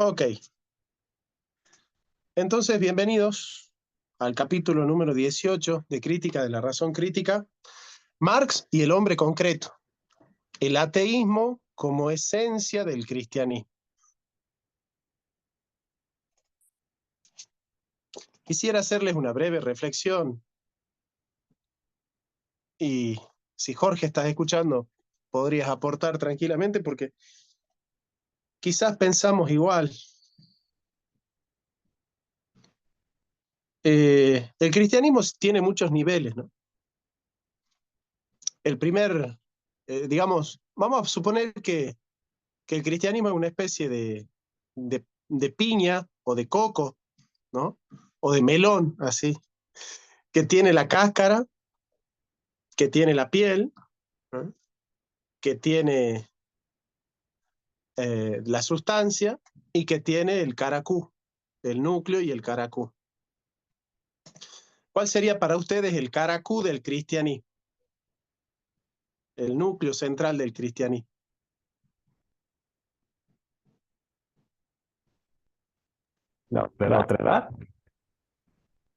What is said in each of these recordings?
Ok, entonces bienvenidos al capítulo número 18 de Crítica de la Razón Crítica, Marx y el hombre concreto, el ateísmo como esencia del cristianismo. Quisiera hacerles una breve reflexión y si Jorge estás escuchando, podrías aportar tranquilamente porque quizás pensamos igual. El cristianismo tiene muchos niveles, ¿no? El primer, digamos, vamos a suponer que el cristianismo es una especie de piña o de coco, ¿no? O de melón, así, que tiene la cáscara, que tiene la piel, ¿no? Que tiene la sustancia y que tiene el caracú, el núcleo y el caracú. ¿Cuál sería para ustedes el caracú del cristianismo? El núcleo central del cristianismo. La otra edad.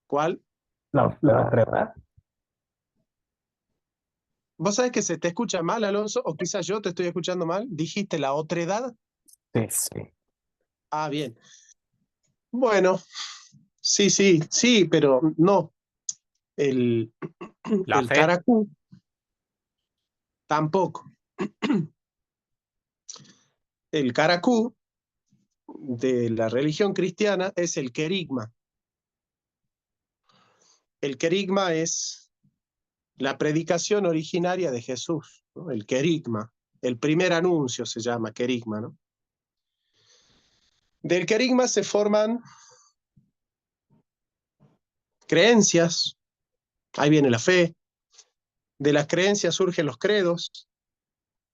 ¿Cuál? La otra edad. ¿Vos sabés que se te escucha mal, Alonso? O quizás yo te estoy escuchando mal. ¿Dijiste la otredad? Sí, sí. Ah, bien. Bueno, sí, pero no. El, La el fe. caracú tampoco. El caracú de la religión cristiana es el querigma. El querigma es la predicación originaria de Jesús, ¿no? El querigma, el primer anuncio se llama querigma, ¿no? Del querigma se forman creencias, ahí viene la fe, de las creencias surgen los credos,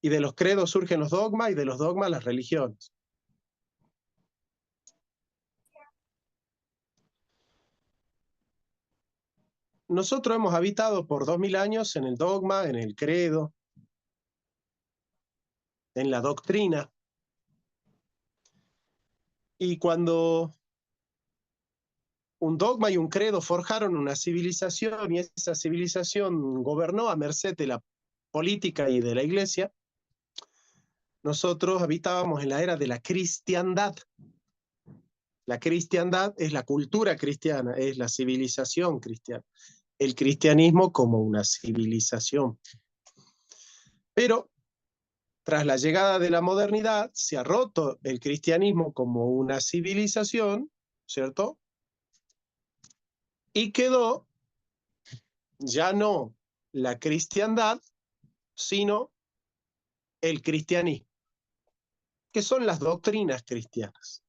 y de los credos surgen los dogmas, y de los dogmas las religiones. Nosotros hemos habitado por 2000 años en el dogma, en el credo, en la doctrina, y cuando un dogma y un credo forjaron una civilización y esa civilización gobernó a merced de la política y de la iglesia, nosotros habitábamos en la era de la cristiandad. La cristiandad es la cultura cristiana, es la civilización cristiana. El cristianismo como una civilización. Pero tras la llegada de la modernidad se ha roto el cristianismo como una civilización, ¿cierto? Y quedó ya no la cristiandad, sino el cristianismo, que son las doctrinas cristianas.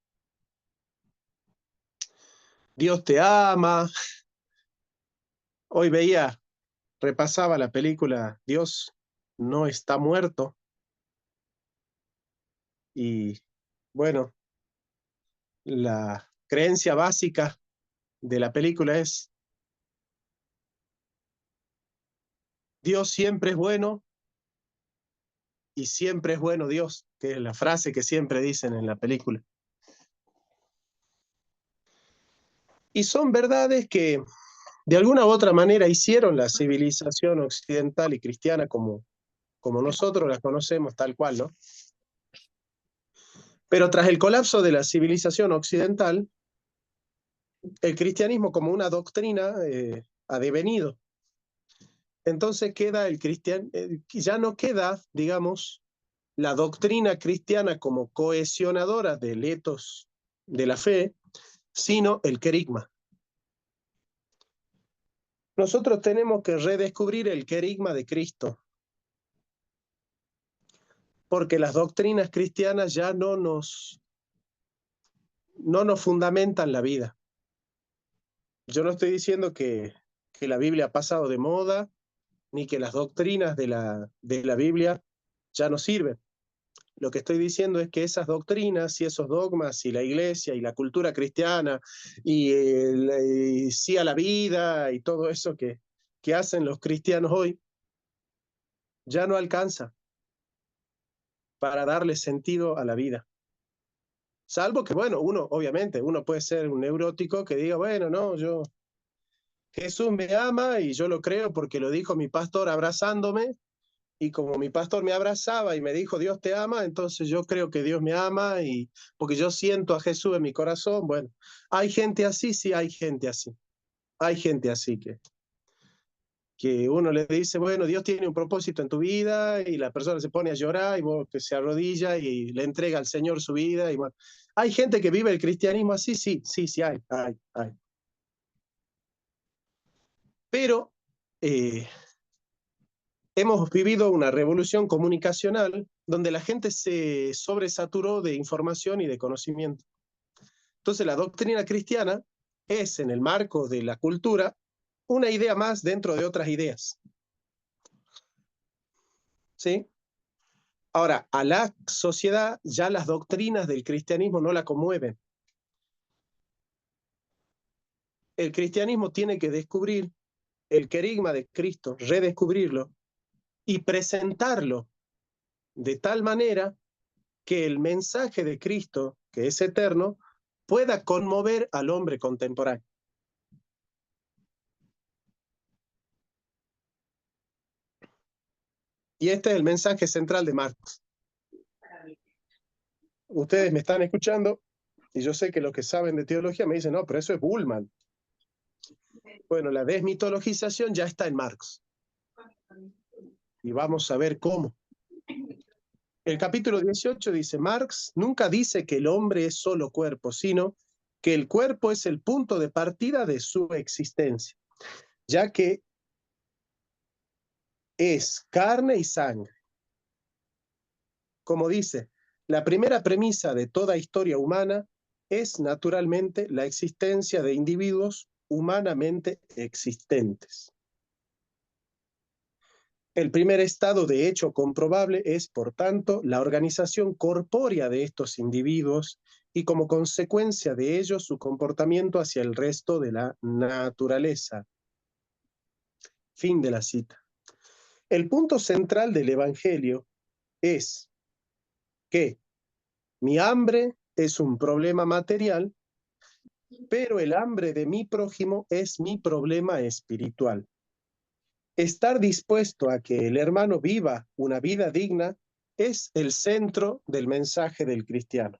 Dios te ama. Hoy repasaba la película Dios no está muerto. Y bueno, la creencia básica de la película es Dios siempre es bueno y siempre es bueno Dios, que es la frase que siempre dicen en la película. Y son verdades que de alguna u otra manera hicieron la civilización occidental y cristiana como nosotros la conocemos tal cual, ¿no? Pero tras el colapso de la civilización occidental, el cristianismo como una doctrina ha devenido. Entonces ya no queda, digamos, la doctrina cristiana como cohesionadora del ethos de la fe, sino el querigma. Nosotros tenemos que redescubrir el querigma de Cristo, porque las doctrinas cristianas ya no nos fundamentan la vida. Yo no estoy diciendo que la Biblia ha pasado de moda, ni que las doctrinas de la Biblia ya no sirven. Lo que estoy diciendo es que esas doctrinas y esos dogmas y la iglesia y la cultura cristiana y sí a la vida y todo eso que hacen los cristianos hoy, ya no alcanza para darle sentido a la vida. Salvo que, bueno, obviamente, uno puede ser un neurótico que diga, bueno, no, Jesús me ama y yo lo creo porque lo dijo mi pastor abrazándome, y como mi pastor me abrazaba y me dijo, Dios te ama, entonces yo creo que Dios me ama y porque yo siento a Jesús en mi corazón. Bueno, hay gente así, sí, hay gente así. Hay gente así que uno le dice, bueno, Dios tiene un propósito en tu vida y la persona se pone a llorar y vos que se arrodilla y le entrega al Señor su vida. Y bueno, hay gente que vive el cristianismo así, sí, sí, sí, hay. Pero hemos vivido una revolución comunicacional donde la gente se sobresaturó de información y de conocimiento. Entonces la doctrina cristiana es, en el marco de la cultura, una idea más dentro de otras ideas. ¿Sí? Ahora, a la sociedad ya las doctrinas del cristianismo no la conmueven. El cristianismo tiene que descubrir el querigma de Cristo, redescubrirlo y presentarlo de tal manera que el mensaje de Cristo, que es eterno, pueda conmover al hombre contemporáneo. Y este es el mensaje central de Marx. Ustedes me están escuchando y yo sé que los que saben de teología me dicen, no, pero eso es Bullman. Bueno, la desmitologización ya está en Marx. Y vamos a ver cómo. El capítulo 18 dice, Marx nunca dice que el hombre es solo cuerpo, sino que el cuerpo es el punto de partida de su existencia, ya que es carne y sangre. Como dice, la primera premisa de toda historia humana es naturalmente la existencia de individuos humanamente existentes. El primer estado de hecho comprobable es, por tanto, la organización corpórea de estos individuos y como consecuencia de ello su comportamiento hacia el resto de la naturaleza. Fin de la cita. El punto central del Evangelio es que mi hambre es un problema material, pero el hambre de mi prójimo es mi problema espiritual. Estar dispuesto a que el hermano viva una vida digna es el centro del mensaje del cristiano,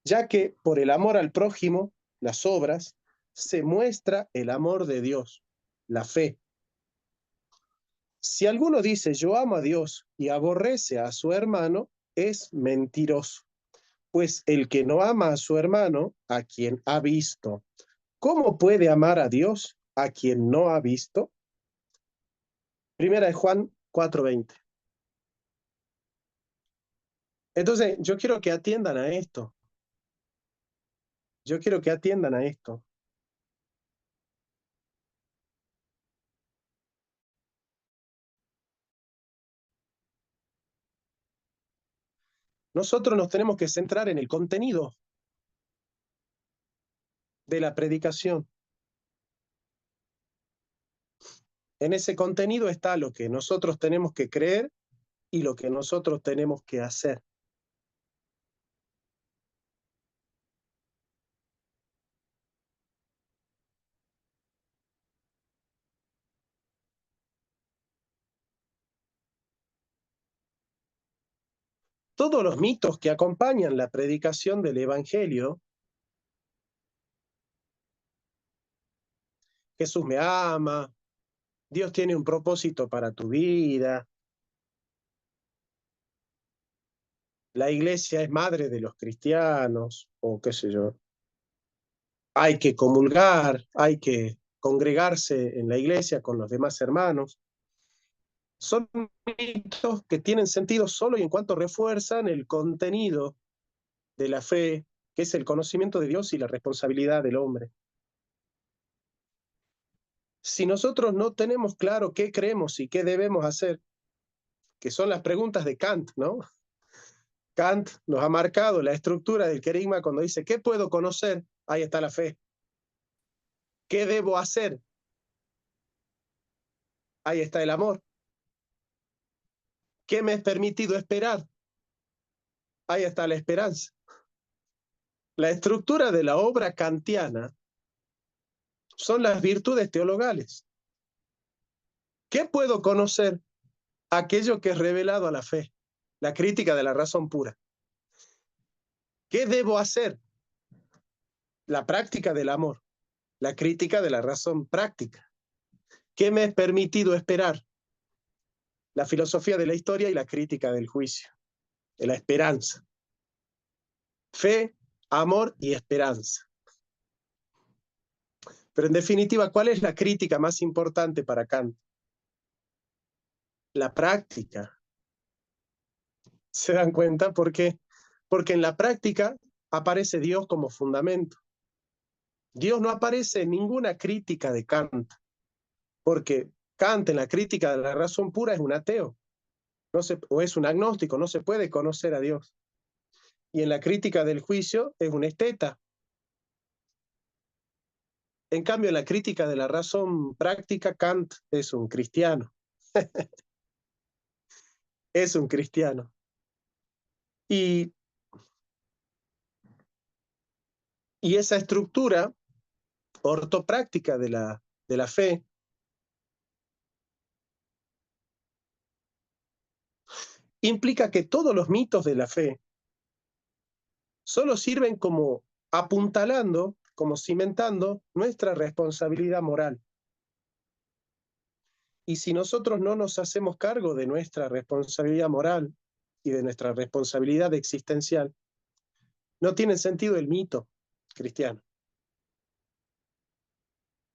ya que por el amor al prójimo, las obras, se muestra el amor de Dios, la fe. Si alguno dice yo amo a Dios y aborrece a su hermano, es mentiroso, pues el que no ama a su hermano, a quien ha visto, ¿cómo puede amar a Dios a quien no ha visto? Primera de Juan 4:20. Entonces, yo quiero que atiendan a esto. Yo quiero que atiendan a esto. Nosotros nos tenemos que centrar en el contenido de la predicación. En ese contenido está lo que nosotros tenemos que creer y lo que nosotros tenemos que hacer. Todos los mitos que acompañan la predicación del Evangelio, Jesús me ama, Dios tiene un propósito para tu vida, la iglesia es madre de los cristianos, o qué sé yo, hay que comulgar, hay que congregarse en la iglesia con los demás hermanos. Son mitos que tienen sentido solo y en cuanto refuerzan el contenido de la fe, que es el conocimiento de Dios y la responsabilidad del hombre. Si nosotros no tenemos claro qué creemos y qué debemos hacer, que son las preguntas de Kant, ¿no? Kant nos ha marcado la estructura del querigma cuando dice, ¿qué puedo conocer? Ahí está la fe. ¿Qué debo hacer? Ahí está el amor. ¿Qué me es permitido esperar? Ahí está la esperanza. La estructura de la obra kantiana son las virtudes teologales. ¿Qué puedo conocer? Aquello que es revelado a la fe, la crítica de la razón pura. ¿Qué debo hacer? La práctica del amor, la crítica de la razón práctica. ¿Qué me es permitido esperar? La filosofía de la historia y la crítica del juicio, de la esperanza. Fe, amor y esperanza. Pero en definitiva, ¿cuál es la crítica más importante para Kant? La práctica. ¿Se dan cuenta? ¿Por qué? Porque en la práctica aparece Dios como fundamento. Dios no aparece en ninguna crítica de Kant, porque Kant en la crítica de la razón pura es un ateo, o es un agnóstico, no se puede conocer a Dios. Y en la crítica del juicio es un esteta. En cambio, en la crítica de la razón práctica, Kant es un cristiano. Es un cristiano. Y esa estructura ortopráctica de la fe implica que todos los mitos de la fe solo sirven como apuntalando, como cimentando nuestra responsabilidad moral. Y si nosotros no nos hacemos cargo de nuestra responsabilidad moral y de nuestra responsabilidad existencial, no tiene sentido el mito cristiano.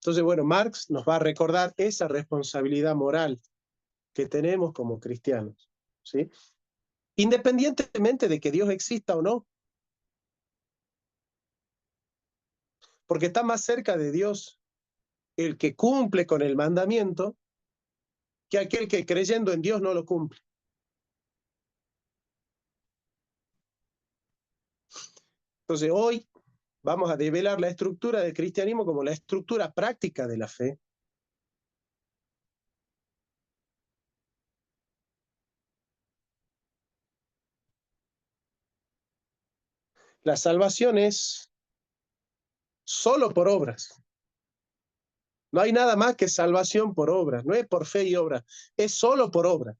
Entonces, bueno, Marx nos va a recordar esa responsabilidad moral que tenemos como cristianos, ¿sí? Independientemente de que Dios exista o no, porque está más cerca de Dios el que cumple con el mandamiento que aquel que creyendo en Dios no lo cumple. Entonces, hoy vamos a develar la estructura del cristianismo como la estructura práctica de la fe. La salvación es solo por obras. No hay nada más que salvación por obras, no es por fe y obra, es solo por obra.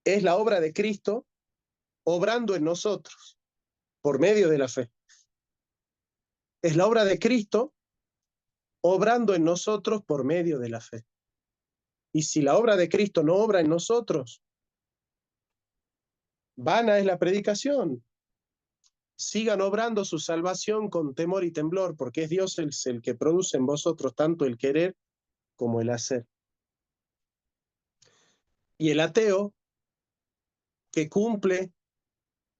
Es la obra de Cristo obrando en nosotros por medio de la fe. Es la obra de Cristo obrando en nosotros por medio de la fe. Y si la obra de Cristo no obra en nosotros, vana es la predicación. Sigan obrando su salvación con temor y temblor, porque es Dios el que produce en vosotros tanto el querer como el hacer. Y el ateo, que cumple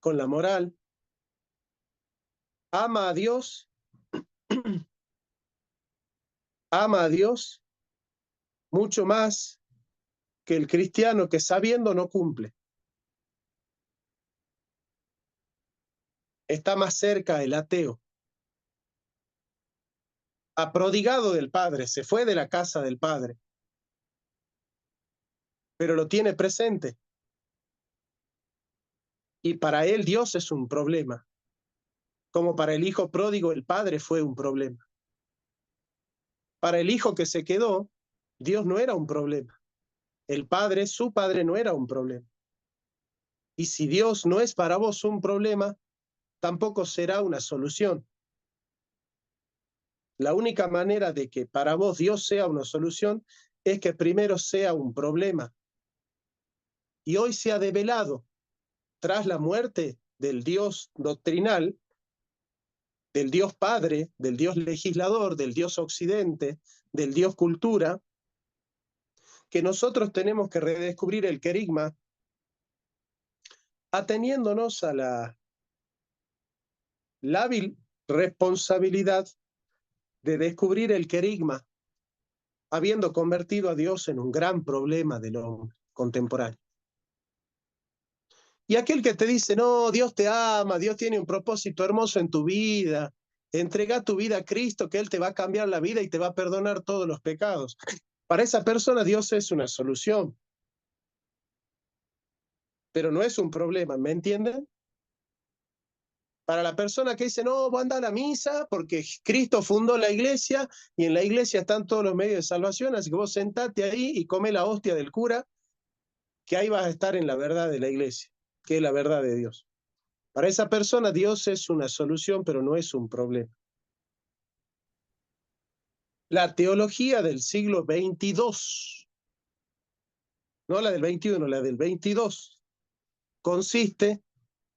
con la moral, ama a Dios, ama a Dios mucho más que el cristiano que sabiendo no cumple. Está más cerca el ateo. Aprodigado del Padre, se fue de la casa del Padre, pero lo tiene presente. Y para él Dios es un problema, como para el hijo pródigo el Padre fue un problema. Para el hijo que se quedó, Dios no era un problema. El Padre, su Padre, no era un problema. Y si Dios no es para vos un problema, tampoco será una solución. La única manera de que para vos Dios sea una solución es que primero sea un problema. Y hoy se ha develado, tras la muerte del Dios doctrinal, del Dios Padre, del Dios legislador, del Dios Occidente, del Dios Cultura, que nosotros tenemos que redescubrir el querigma ateniéndonos a la lábil responsabilidad de descubrir el querigma, habiendo convertido a Dios en un gran problema del hombre contemporáneo. Y aquel que te dice, no, Dios te ama, Dios tiene un propósito hermoso en tu vida, entrega tu vida a Cristo, que Él te va a cambiar la vida y te va a perdonar todos los pecados. Para esa persona Dios es una solución, pero no es un problema, ¿me entienden? Para la persona que dice, no, vos andá a la misa porque Cristo fundó la iglesia y en la iglesia están todos los medios de salvación, así que vos sentate ahí y come la hostia del cura, que ahí vas a estar en la verdad de la iglesia, que es la verdad de Dios. Para esa persona Dios es una solución, pero no es un problema. La teología del siglo XXII, no la del XXI, la del XXII, consiste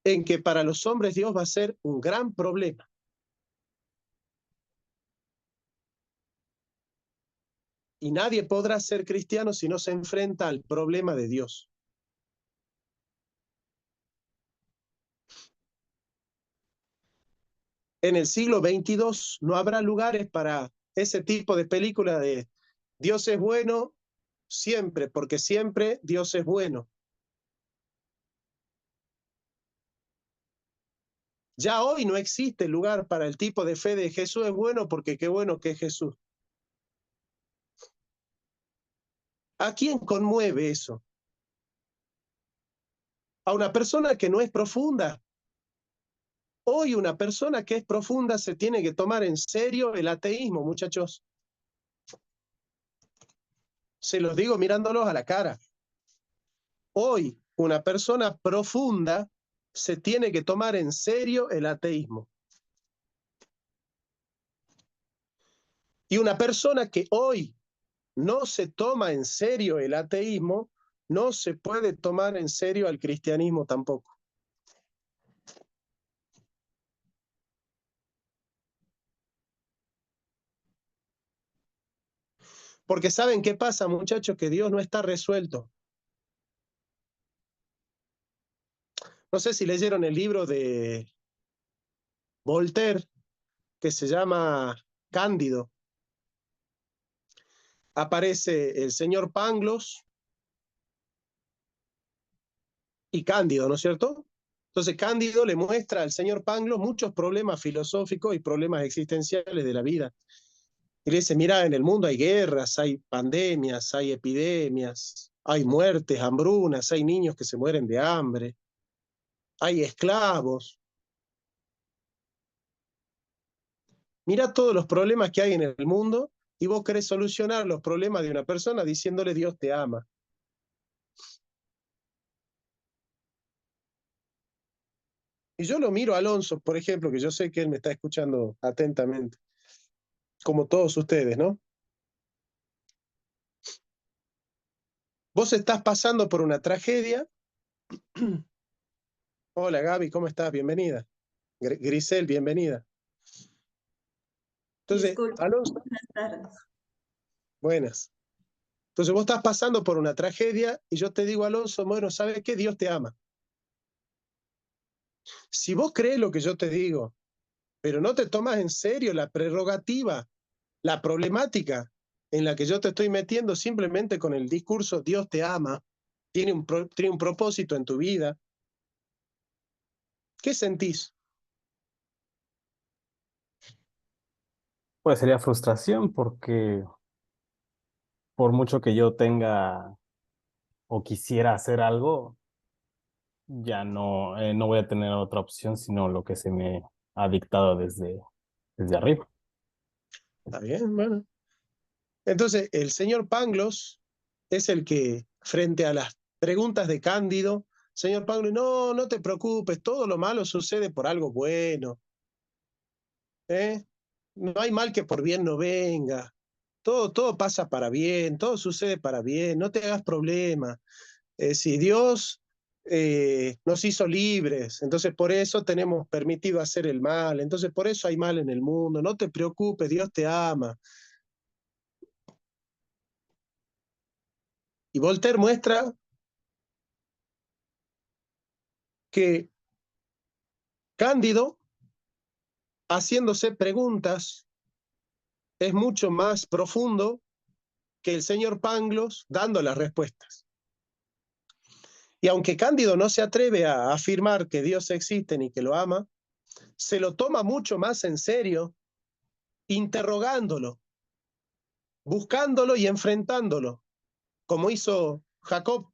en que para los hombres Dios va a ser un gran problema. Y nadie podrá ser cristiano si no se enfrenta al problema de Dios. En el siglo XXII no habrá lugares para ese tipo de película de Dios es bueno siempre, porque siempre Dios es bueno. Ya hoy no existe lugar para el tipo de fe de Jesús es bueno porque qué bueno que es Jesús. ¿A quién conmueve eso? A una persona que no es profunda. Hoy una persona que es profunda se tiene que tomar en serio el ateísmo, muchachos. Se los digo mirándolos a la cara. Hoy una persona profunda se tiene que tomar en serio el ateísmo. Y una persona que hoy no se toma en serio el ateísmo, no se puede tomar en serio al cristianismo tampoco. Porque ¿saben qué pasa, muchachos? Que Dios no está resuelto. No sé si leyeron el libro de Voltaire, que se llama Cándido. Aparece el señor Pangloss y Cándido, ¿no es cierto? Entonces Cándido le muestra al señor Pangloss muchos problemas filosóficos y problemas existenciales de la vida. Y le dice, mira, en el mundo hay guerras, hay pandemias, hay epidemias, hay muertes, hambrunas, hay niños que se mueren de hambre, hay esclavos. Mira todos los problemas que hay en el mundo y vos querés solucionar los problemas de una persona diciéndole Dios te ama. Y yo lo miro a Alonso, por ejemplo, que yo sé que él me está escuchando atentamente, como todos ustedes, ¿no? Vos estás pasando por una tragedia. Hola Gaby, ¿cómo estás? Bienvenida. Grisel, bienvenida. Entonces, Disculpe, Alonso, buenas tardes. buenas. Entonces vos estás pasando por una tragedia y yo te digo, Alonso, bueno, ¿sabes qué? Dios te ama. Si vos crees lo que yo te digo, pero no te tomas en serio la prerrogativa, la problemática en la que yo te estoy metiendo simplemente con el discurso Dios te ama, tiene un propósito en tu vida, ¿qué sentís? Pues sería frustración porque por mucho que yo tenga o quisiera hacer algo, ya no voy a tener otra opción sino lo que se me ha dictado desde arriba. ¿Está bien? Bueno. Entonces, el señor Pangloss es el que, frente a las preguntas de Cándido, señor Pangloss, no, no te preocupes, todo lo malo sucede por algo bueno. ¿Eh? No hay mal que por bien no venga. Todo pasa para bien, todo sucede para bien, no te hagas problema. Si Dios nos hizo libres, entonces por eso tenemos permitido hacer el mal, entonces por eso hay mal en el mundo, no te preocupes, Dios te ama. Y Voltaire muestra que Cándido, haciéndose preguntas, es mucho más profundo que el señor Pangloss dando las respuestas. Y aunque Cándido no se atreve a afirmar que Dios existe ni que lo ama, se lo toma mucho más en serio, interrogándolo, buscándolo y enfrentándolo, como hizo Jacob.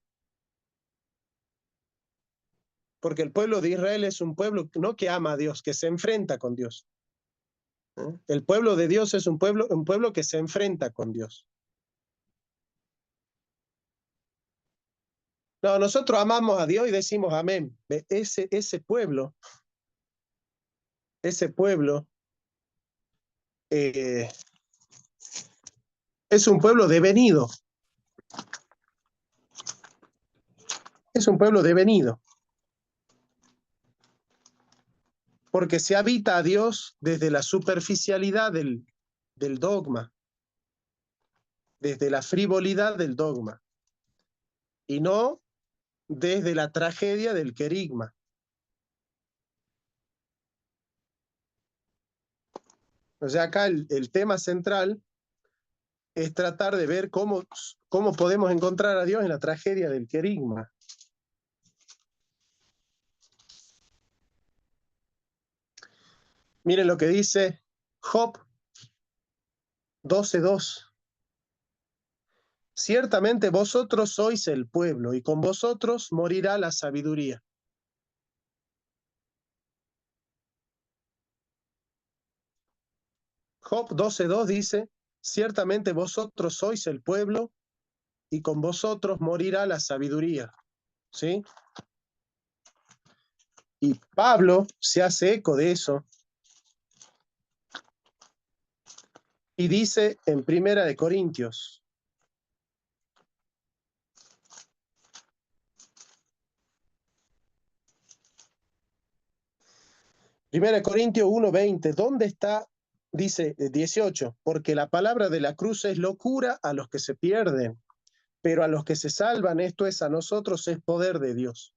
Porque el pueblo de Israel es un pueblo no que ama a Dios, que se enfrenta con Dios. El pueblo de Dios es un pueblo que se enfrenta con Dios. No, nosotros amamos a Dios y decimos amén. Ese pueblo eh, es un pueblo devenido. Es un pueblo devenido. Porque se habita a Dios desde la superficialidad del dogma, desde la frivolidad del dogma, y no desde la tragedia del querigma. O sea, acá el tema central es tratar de ver cómo podemos encontrar a Dios en la tragedia del querigma. Miren lo que dice Job 12:2. Ciertamente vosotros sois el pueblo, y con vosotros morirá la sabiduría. Job 12:2 dice, ciertamente vosotros sois el pueblo, y con vosotros morirá la sabiduría. ¿Sí? Y Pablo se hace eco de eso y dice en Primera de Corintios, Primera de Corintios 1:20, ¿dónde está? Dice 18, porque la palabra de la cruz es locura a los que se pierden, pero a los que se salvan, esto es a nosotros, es poder de Dios.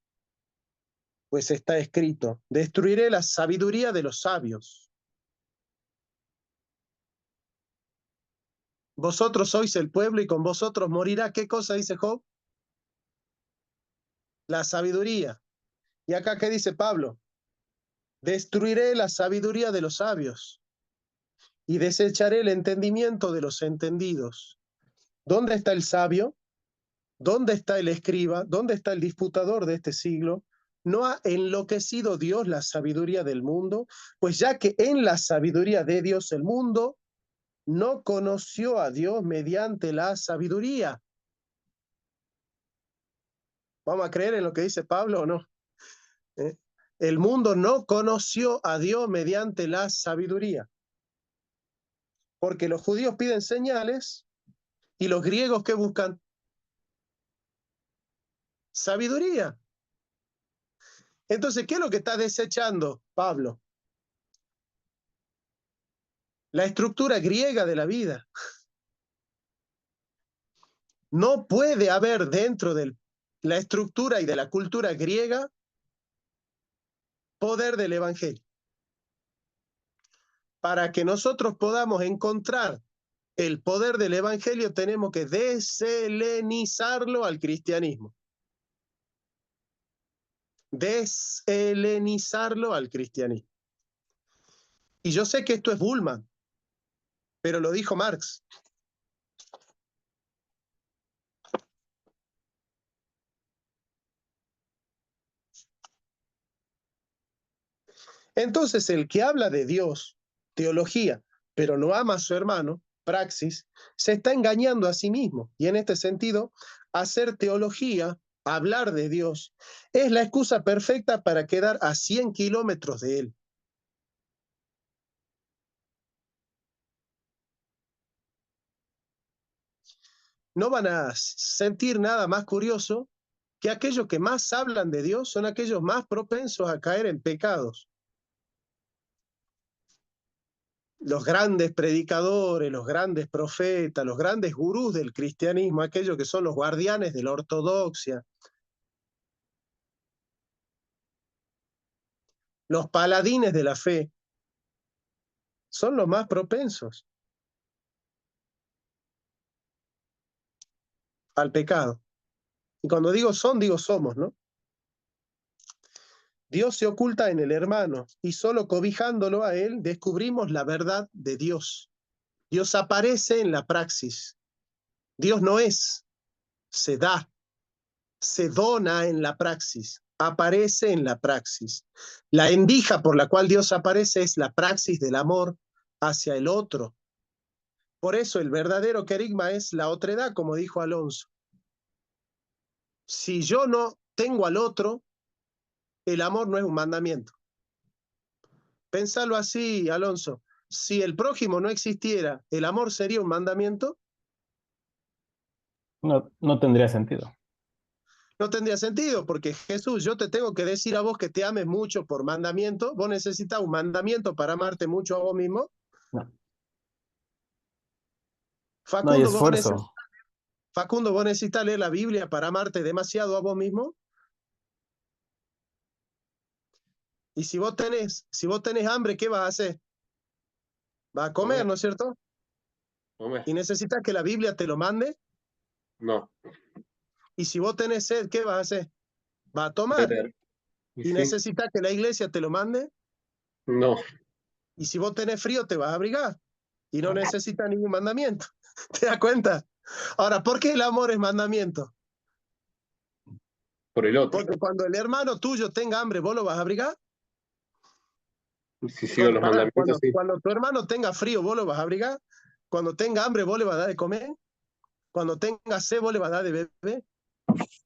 Pues está escrito, destruiré la sabiduría de los sabios. Vosotros sois el pueblo y con vosotros morirá. ¿Qué cosa dice Job? La sabiduría. ¿Y acá qué dice Pablo? Destruiré la sabiduría de los sabios y desecharé el entendimiento de los entendidos. ¿Dónde está el sabio? ¿Dónde está el escriba? ¿Dónde está el disputador de este siglo? ¿No ha enloquecido Dios la sabiduría del mundo? Pues ya que en la sabiduría de Dios el mundo no conoció a Dios mediante la sabiduría. ¿Vamos a creer en lo que dice Pablo o no? El mundo no conoció a Dios mediante la sabiduría. Porque los judíos piden señales y los griegos que buscan sabiduría. Entonces, ¿qué es lo que está desechando Pablo? La estructura griega de la vida. No puede haber dentro de la estructura y de la cultura griega poder del evangelio. Para que nosotros podamos encontrar el poder del evangelio, tenemos que deshelenizarlo al cristianismo. Deshelenizarlo al cristianismo. Y yo sé que esto es Bullman, pero lo dijo Marx. Entonces, el que habla de Dios, teología, pero no ama a su hermano, praxis, se está engañando a sí mismo. Y en este sentido, hacer teología, hablar de Dios, es la excusa perfecta para quedar a 100 kilómetros de él. No van a sentir nada más curioso que aquellos que más hablan de Dios son aquellos más propensos a caer en pecados. Los grandes predicadores, los grandes profetas, los grandes gurús del cristianismo, aquellos que son los guardianes de la ortodoxia, los paladines de la fe, son los más propensos al pecado. Y cuando digo son, digo somos, ¿no? Dios se oculta en el hermano y solo cobijándolo a él descubrimos la verdad de Dios. Dios aparece en la praxis. Dios no es, se da, se dona en la praxis. aparece en la praxis. La endija por la cual Dios aparece es la praxis del amor hacia el otro. Por eso el verdadero querigma es la otredad, como dijo Alonso. Si yo no tengo al otro, el amor no es un mandamiento. Pensalo así, Alonso. Si el prójimo no existiera, ¿el amor sería un mandamiento? No, no tendría sentido. No tendría sentido, porque Jesús, yo te tengo que decir a vos que te ames mucho por mandamiento. ¿Vos necesitas un mandamiento para amarte mucho a vos mismo? No, no hay Facundo, esfuerzo. Facundo, ¿vos necesitas leer la Biblia para amarte demasiado a vos mismo? Y si vos tenés hambre, ¿qué vas a hacer? Vas a comer, Comer, ¿no es cierto? comer. Y necesitas que la Biblia te lo mande. No, Y si vos tenés sed, ¿qué vas a hacer? Vas a tomar. beber. Y Y sí, necesitas que la iglesia te lo mande. no, Y si vos tenés frío, te vas a abrigar. Y no necesitas ningún mandamiento. ¿Te das cuenta? Ahora, ¿por qué el amor es mandamiento? por el otro. Porque cuando el hermano tuyo tenga hambre, ¿vos lo vas a abrigar? Y si sigo los Pará, mandamientos, sí. cuando tu hermano tenga frío, ¿vos lo vas a abrigar? Cuando tenga hambre, ¿vos le vas a dar de comer? Cuando tenga sed, ¿vos le vas a dar de beber?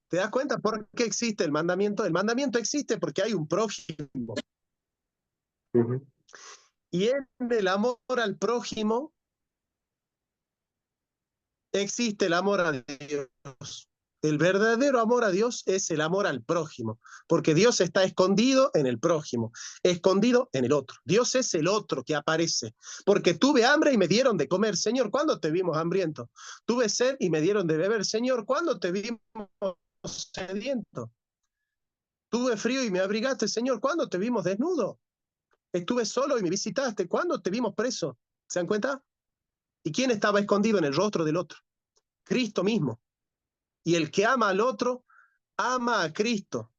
¿Te das cuenta por qué existe el mandamiento? El mandamiento existe porque hay un prójimo. Ujú. Y en el amor al prójimo existe el amor a Dios. El verdadero amor a Dios es el amor al prójimo, porque Dios está escondido en el prójimo, escondido en el otro. Dios es el otro que aparece, porque tuve hambre y me dieron de comer. Señor, ¿cuándo te vimos hambriento? Tuve sed y me dieron de beber. Señor, ¿cuándo te vimos sediento? Tuve frío y me abrigaste. Señor, ¿cuándo te vimos desnudo? Estuve solo y me visitaste. ¿Cuándo te vimos preso? ¿Se dan cuenta? ¿Y quién estaba escondido en el rostro del otro? Cristo mismo. Y el que ama al otro, ama a Cristo.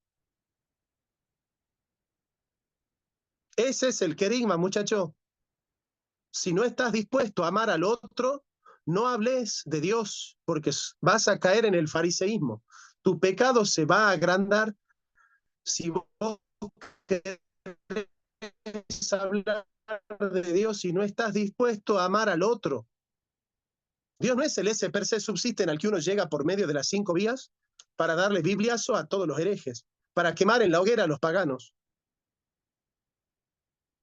Ese es el querigma, muchacho. Si no estás dispuesto a amar al otro, no hables de Dios, porque vas a caer en el fariseísmo. Tu pecado se va a agrandar si vos querés hablar de Dios y no estás dispuesto a amar al otro. Dios no es el ese per se subsisten al que uno llega por medio de las 5 vías para darle bibliazo a todos los herejes, para quemar en la hoguera a los paganos.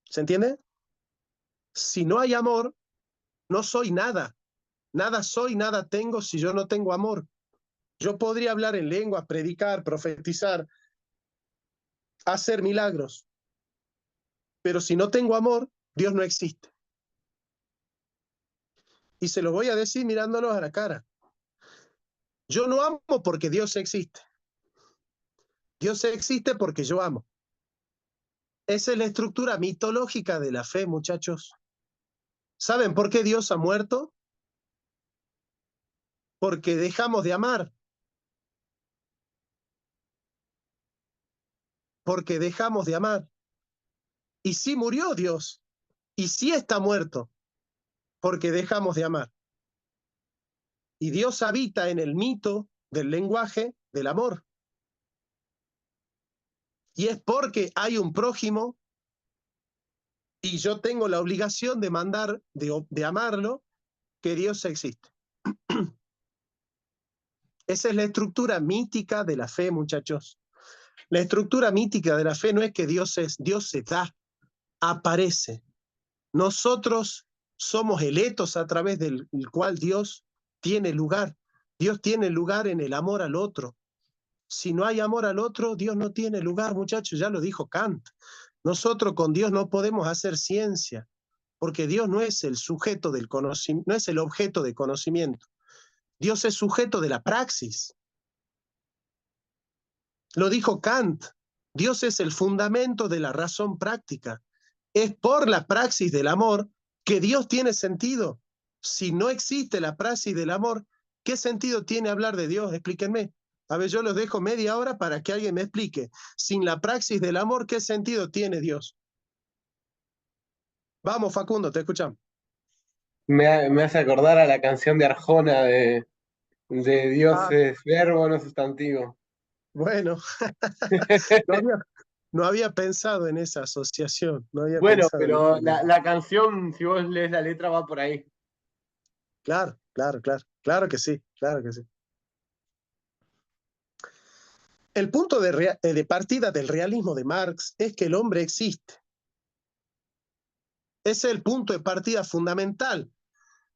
¿Se entiende? Si no hay amor, no soy nada. Nada soy, nada tengo si yo no tengo amor. Yo podría hablar en lengua, predicar, profetizar, hacer milagros, pero si no tengo amor, Dios no existe. Y se lo voy a decir mirándolos a la cara. Yo no amo porque Dios existe. Dios existe porque yo amo. Esa es la estructura mitológica de la fe, muchachos. ¿Saben por qué Dios ha muerto? Porque dejamos de amar. Porque dejamos de amar. Y sí murió Dios. Y sí está muerto. Porque dejamos de amar. Y Dios habita en el mito del lenguaje del amor. Y es porque hay un prójimo y yo tengo la obligación de mandar, de amarlo, que Dios existe. Esa es la estructura mítica de la fe, muchachos. La estructura mítica de la fe no es que Dios es, Dios se da, aparece. Nosotros somos el etos a través del cual Dios tiene lugar. Dios tiene lugar en el amor al otro. Si no hay amor al otro, Dios no tiene lugar, muchachos, ya lo dijo Kant. Nosotros con Dios no podemos hacer ciencia, porque Dios no es el sujeto del conocimiento, no es el objeto de conocimiento. Dios es sujeto de la praxis. Lo dijo Kant. Dios es el fundamento de la razón práctica. Es por la praxis del amor que Dios tiene sentido. Si no existe la praxis del amor, ¿qué sentido tiene hablar de Dios? Explíquenme. A ver, yo los dejo media hora para que alguien me explique. Sin la praxis del amor, ¿qué sentido tiene Dios? Vamos, Facundo, te escuchamos. Me hace acordar a la canción de Arjona de Dios Ah, es verbo, no sustantivo. Bueno, no había, no había pensado en esa asociación, no había Bueno, pensado en pero eso. la canción, si vos lees la letra, va por ahí. Claro, claro, claro, claro que sí, claro que sí. El punto de partida del realismo de Marx es que el hombre existe. Ese es el punto de partida fundamental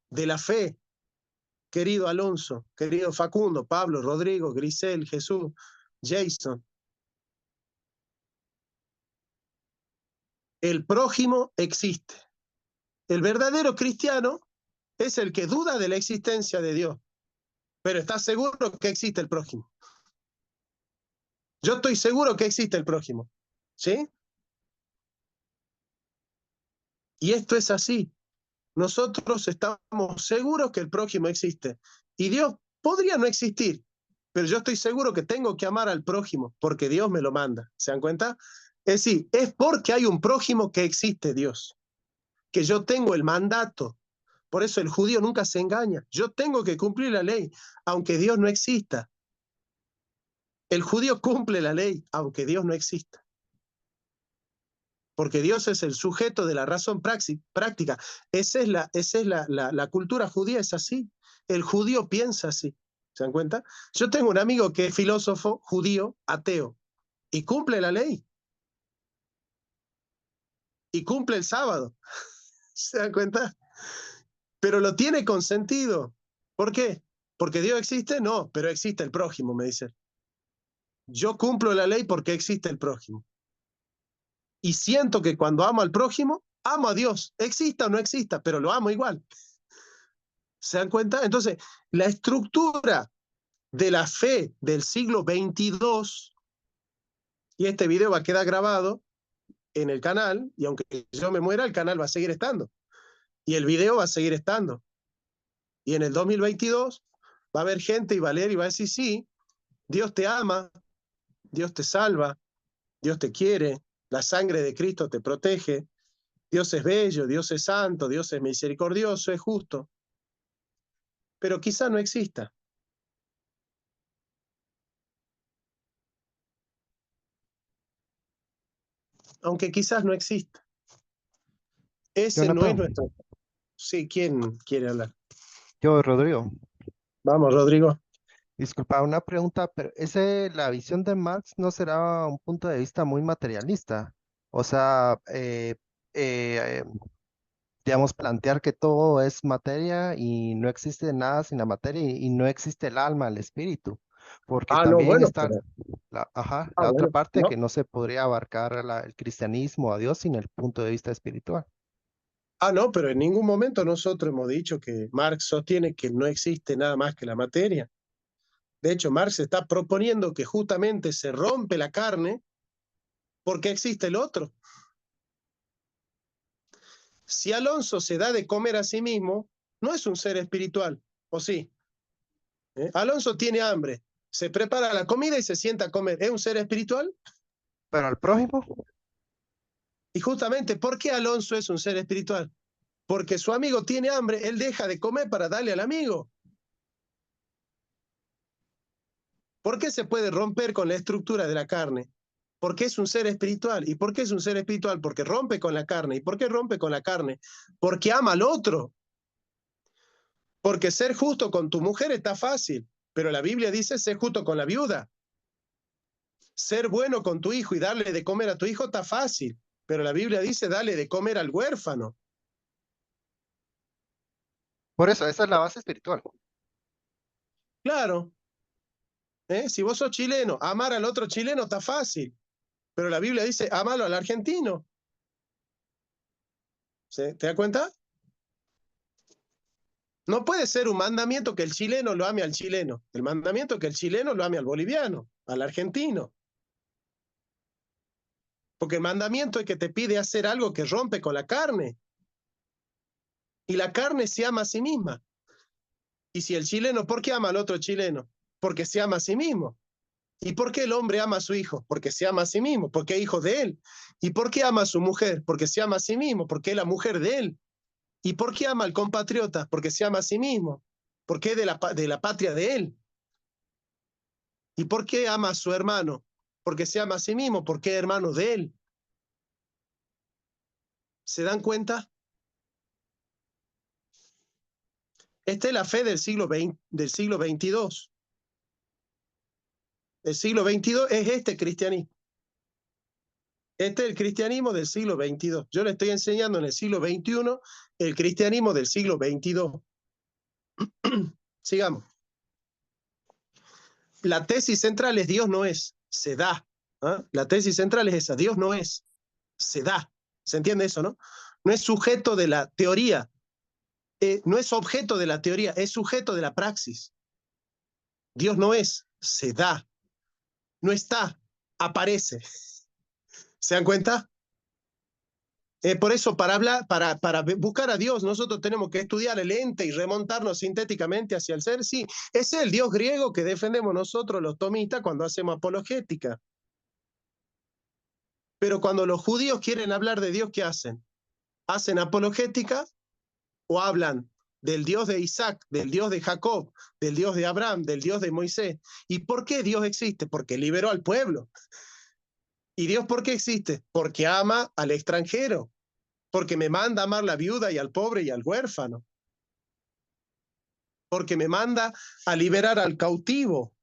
de la fe, querido Alonso, querido Facundo, Pablo, Rodrigo, Grisel, Jesús, Jason. El prójimo existe. El verdadero cristiano es el que duda de la existencia de Dios, pero está seguro que existe el prójimo. Yo estoy seguro que existe el prójimo, ¿sí? Y esto es así. Nosotros estamos seguros que el prójimo existe. Y Dios podría no existir, pero yo estoy seguro que tengo que amar al prójimo porque Dios me lo manda. ¿Se dan cuenta? Es decir, es porque hay un prójimo que existe Dios, que yo tengo el mandato. Por eso el judío nunca se engaña. Yo tengo que cumplir la ley, aunque Dios no exista. El judío cumple la ley, aunque Dios no exista. Porque Dios es el sujeto de la razón práctica. Esa es la cultura judía, es así. El judío piensa así. ¿Se dan cuenta? Yo tengo un amigo que es filósofo judío, ateo, y cumple la ley. Y cumple el sábado. ¿Se dan cuenta? Pero lo tiene consentido. ¿Por qué? ¿Porque Dios existe? No, pero existe el prójimo, me dice. Yo cumplo la ley porque existe el prójimo. Y siento que cuando amo al prójimo, amo a Dios, exista o no exista, pero lo amo igual. ¿Se dan cuenta? Entonces, la estructura de la fe del siglo XXII, y este video va a quedar grabado en el canal, y aunque yo me muera, el canal va a seguir estando, y el video va a seguir estando. Y en el 2022 va a haber gente y va a leer y va a decir, sí, Dios te ama, Dios te salva, Dios te quiere, la sangre de Cristo te protege, Dios es bello, Dios es santo, Dios es misericordioso, es justo, pero quizá no exista. Aunque quizás no exista. Ese no es Jonathan, nuestro... Sí, ¿quién quiere hablar? yo, Rodrigo, Vamos, Rodrigo. disculpa, una pregunta, pero la visión de Marx no será un punto de vista muy materialista. O sea, eh, digamos, plantear que todo es materia y no existe nada sin la materia y no existe el alma, el espíritu, porque Ah, no, también bueno, está pero... Ah, la otra bueno, parte no. que no se podría abarcar el cristianismo a Dios sin el punto de vista espiritual. Ah, no, pero en ningún momento nosotros hemos dicho que Marx sostiene que no existe nada más que la materia. De hecho, Marx está proponiendo que justamente se rompe la carne porque existe el otro. Si Alonso se da de comer a sí mismo, no es un ser espiritual, ¿o sí? Alonso tiene hambre, se prepara la comida y se sienta a comer. ¿Es un ser espiritual? Pero al prójimo, Y justamente, ¿por qué Alonso es un ser espiritual? Porque su amigo tiene hambre, él deja de comer para darle al amigo. ¿Por qué se puede romper con la estructura de la carne? Porque es un ser espiritual. ¿Y por qué es un ser espiritual? Porque rompe con la carne. ¿Y por qué rompe con la carne? Porque ama al otro. Porque ser justo con tu mujer está fácil, pero la Biblia dice ser justo con la viuda. Ser bueno con tu hijo y darle de comer a tu hijo está fácil, pero la Biblia dice darle de comer al huérfano. por eso, esa es la base espiritual. Claro, si vos sos chileno, amar al otro chileno está fácil, pero la Biblia dice amalo al argentino. ¿Sí? ¿Te das cuenta? No puede ser un mandamiento que el chileno lo ame al chileno. El mandamiento es que el chileno lo ame al boliviano, al argentino. Porque el mandamiento es que te pide hacer algo que rompe con la carne. Y la carne se ama a sí misma. Y si el chileno, ¿por qué ama al otro chileno? Porque se ama a sí mismo. ¿Y por qué el hombre ama a su hijo? Porque se ama a sí mismo, porque es hijo de él. ¿Y por qué ama a su mujer? Porque se ama a sí mismo, porque es la mujer de él. ¿Y por qué ama al compatriota? Porque se ama a sí mismo, porque es de la patria de él. ¿Y por qué ama a su hermano? Porque se ama a sí mismo, porque es hermano de él. ¿Se dan cuenta? Esta es la fe del siglo XXII. El siglo XXII es este cristianismo. Este es el cristianismo del siglo XXII. Yo le estoy enseñando en el siglo XXI el cristianismo del siglo XXII. Sigamos. La tesis central es Dios no es, se da. ¿Ah? La tesis central es esa, Dios no es, se da. ¿Se entiende eso, no? No es sujeto de la teoría, no es objeto de la teoría, es sujeto de la praxis. Dios no es, se da. No está, aparece. ¿Se dan cuenta? Por eso, para buscar a Dios, nosotros tenemos que estudiar el ente y remontarnos sintéticamente hacia el ser. Sí, ese es el Dios griego que defendemos nosotros los tomistas cuando hacemos apologética. Pero cuando los judíos quieren hablar de Dios, ¿qué hacen? ¿Hacen apologética o hablan del Dios de Isaac, del Dios de Jacob, del Dios de Abraham, del Dios de Moisés? ¿Y por qué Dios existe? Porque liberó al pueblo. ¿Y Dios por qué existe? Porque ama al extranjero, porque me manda a amar a la viuda y al pobre y al huérfano, porque me manda a liberar al cautivo.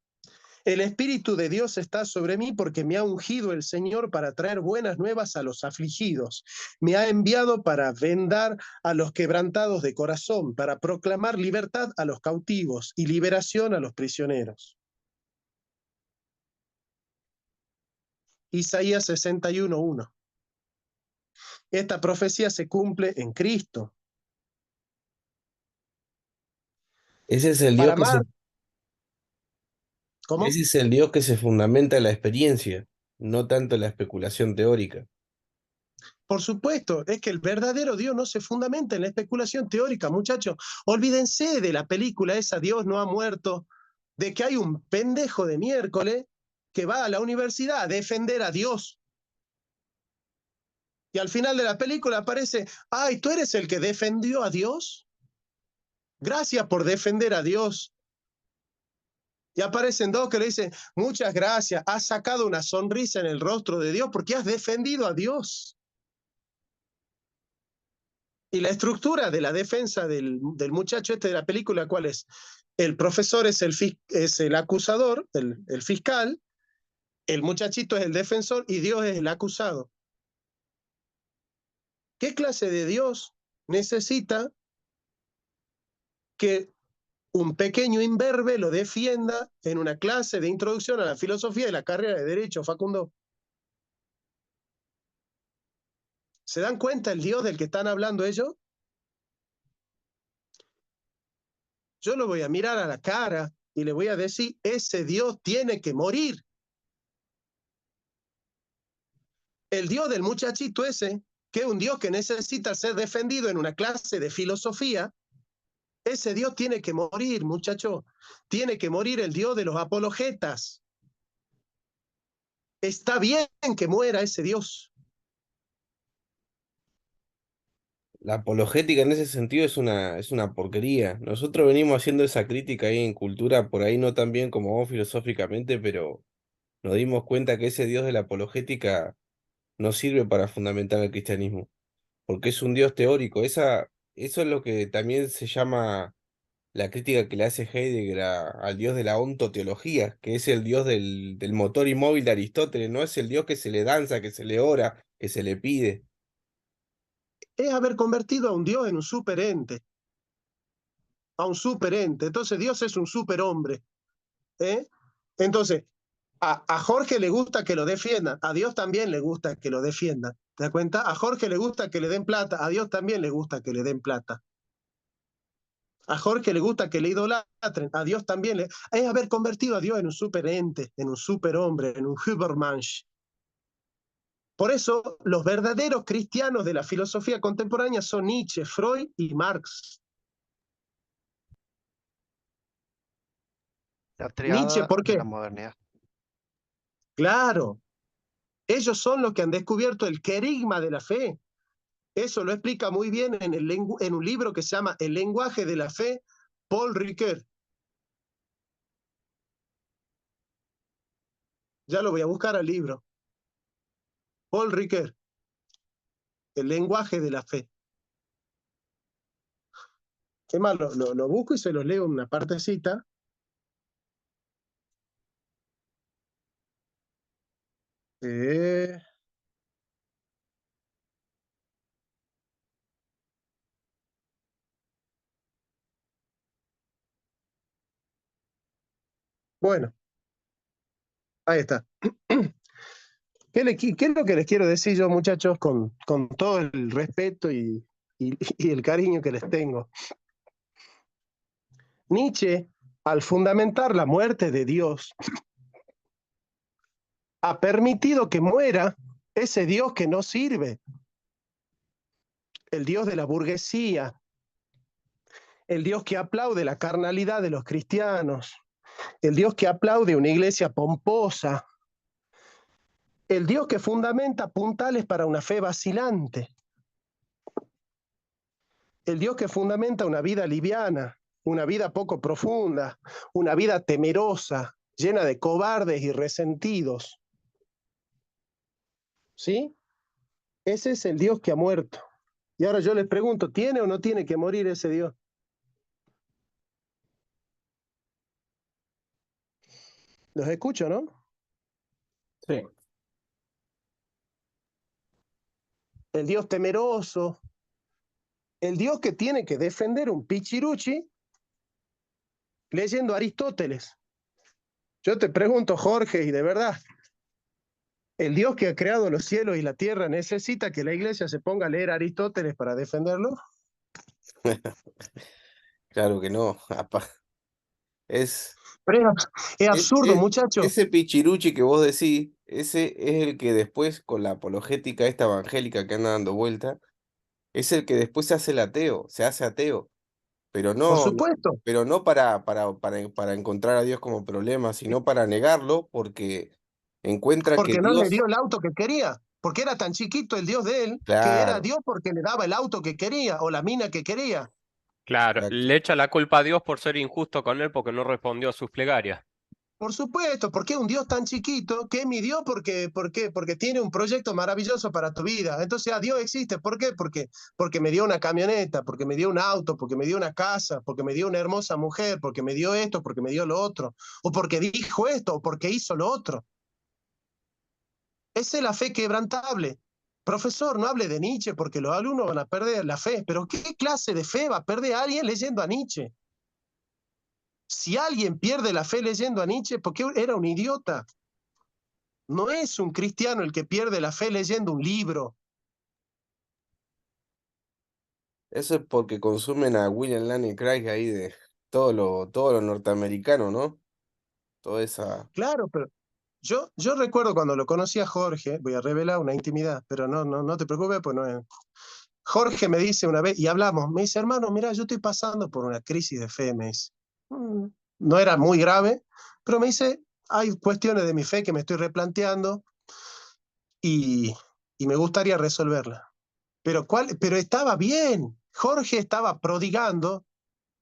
El Espíritu de Dios está sobre mí porque me ha ungido el Señor para traer buenas nuevas a los afligidos. Me ha enviado para vendar a los quebrantados de corazón, para proclamar libertad a los cautivos y liberación a los prisioneros. Isaías 61:1. Esta profecía se cumple en Cristo. Ese es el Dios Para que se, amar, ¿cómo? ese es el Dios que se fundamenta en la experiencia, no tanto en la especulación teórica. Por supuesto, es que el verdadero Dios no se fundamenta en la especulación teórica, muchachos. Olvídense de la película esa, Dios no ha muerto, de que hay un pendejo de miércoles que va a la universidad a defender a Dios. Y al final de la película aparece, ay, ¿tú eres el que defendió a Dios? Gracias por defender a Dios. Y aparecen dos que le dicen, muchas gracias, has sacado una sonrisa en el rostro de Dios porque has defendido a Dios. Y la estructura de la defensa del muchacho este de la película, ¿cuál es? El profesor es el acusador, el fiscal, el muchachito es el defensor y Dios es el acusado. ¿Qué clase de Dios necesita que un pequeño imberbe lo defienda en una clase de introducción a la filosofía de la carrera de Derecho, Facundo? ¿Se dan cuenta el Dios del que están hablando ellos? Yo lo voy a mirar a la cara y le voy a decir, ese Dios tiene que morir. El Dios del muchachito ese, que es un Dios que necesita ser defendido en una clase de filosofía, ese Dios tiene que morir, muchacho. Tiene que morir el Dios de los apologetas. Está bien que muera ese Dios. La apologética en ese sentido es una porquería. Nosotros venimos haciendo esa crítica ahí en cultura, por ahí no tan bien como vos filosóficamente, pero nos dimos cuenta que ese Dios de la apologética no sirve para fundamentar el cristianismo, porque es un Dios teórico. Eso es lo que también se llama la crítica que le hace Heidegger al Dios de la ontoteología, que es el Dios del motor inmóvil de Aristóteles, no es el Dios que se le danza, que se le ora, que se le pide. Es haber convertido a un Dios en un superente. A un superente. Entonces Dios es un superhombre. ¿Eh? Entonces, a Jorge le gusta que lo defiendan, a Dios también le gusta que lo defiendan. ¿Te das cuenta? A Jorge le gusta que le den plata, a Dios también le gusta que le den plata. A Jorge le gusta que le idolatren, a Dios también le... Es haber convertido a Dios en un superente, en un superhombre, en un Übermensch. Por eso, los verdaderos cristianos de la filosofía contemporánea son Nietzsche, Freud y Marx. La Nietzsche, triada ¿por de qué? la modernidad. Claro, ellos son los que han descubierto el querigma de la fe. Eso lo explica muy bien en un libro que se llama El lenguaje de la fe, Paul Ricoeur. Ya lo voy a buscar al libro. Paul Ricoeur, El lenguaje de la fe. ¿Qué más? Lo busco y se los leo en una partecita. Eh, bueno, ahí está. ¿Qué es lo que les quiero decir yo, muchachos, con todo el respeto y el cariño que les tengo? Nietzsche, al fundamentar la muerte de Dios, ha permitido que muera ese Dios que no sirve, el Dios de la burguesía, el Dios que aplaude la carnalidad de los cristianos, el Dios que aplaude una iglesia pomposa, el Dios que fundamenta puntales para una fe vacilante, el Dios que fundamenta una vida liviana, una vida poco profunda, una vida temerosa, llena de cobardes y resentidos. ¿Sí? Ese es el Dios que ha muerto. Y ahora yo les pregunto, ¿tiene o no tiene que morir ese Dios? Los escucho, ¿no? Sí. El Dios temeroso, el Dios que tiene que defender un pichiruchi leyendo a Aristóteles. Yo te pregunto, Jorge, y de verdad, ¿el Dios que ha creado los cielos y la tierra necesita que la iglesia se ponga a leer a Aristóteles para defenderlo? Claro que no. Es, Pero es absurdo, muchacho. ese pichiruchi que vos decís, ese es el que después, con la apologética esta evangélica que anda dando vuelta, es el que después se hace el ateo, se hace ateo. Pero Por no, supuesto, pero no para encontrar a Dios como problema, sino para negarlo, porque encuentra que porque no le Dios, dio el auto que quería, porque era tan chiquito el Dios de él, que era claro, Dios porque le daba el auto que quería o la mina que quería. Claro, exacto. le echa la culpa a Dios por ser injusto con él porque no respondió a sus plegarias. Por supuesto, porque es un Dios tan chiquito que es mi Dios porque tiene un proyecto maravilloso para tu vida. Entonces, Dios existe. ¿Por qué? Porque me dio una camioneta, porque me dio un auto, porque me dio una casa, porque me dio una hermosa mujer, porque me dio esto, porque me dio lo otro, o porque dijo esto, o porque hizo lo otro. Esa es la fe quebrantable. Profesor, no hable de Nietzsche porque los alumnos van a perder la fe. Pero ¿qué clase de fe va a perder alguien leyendo a Nietzsche? Si alguien pierde la fe leyendo a Nietzsche, porque era un idiota. No es un cristiano el que pierde la fe leyendo un libro. Eso es porque consumen a William Lane Craig ahí de todo lo norteamericano, ¿no? Toda esa. Claro, pero yo recuerdo cuando lo conocí a Jorge, voy a revelar una intimidad, pero no te preocupes, pues no es. Jorge me dice una vez, y hablamos, me dice, hermano, mira, yo estoy pasando por una crisis de fe, me dice. No era muy grave, pero me dice, hay cuestiones de mi fe que me estoy replanteando y, y me gustaría resolverla. Pero estaba bien, Jorge estaba prodigando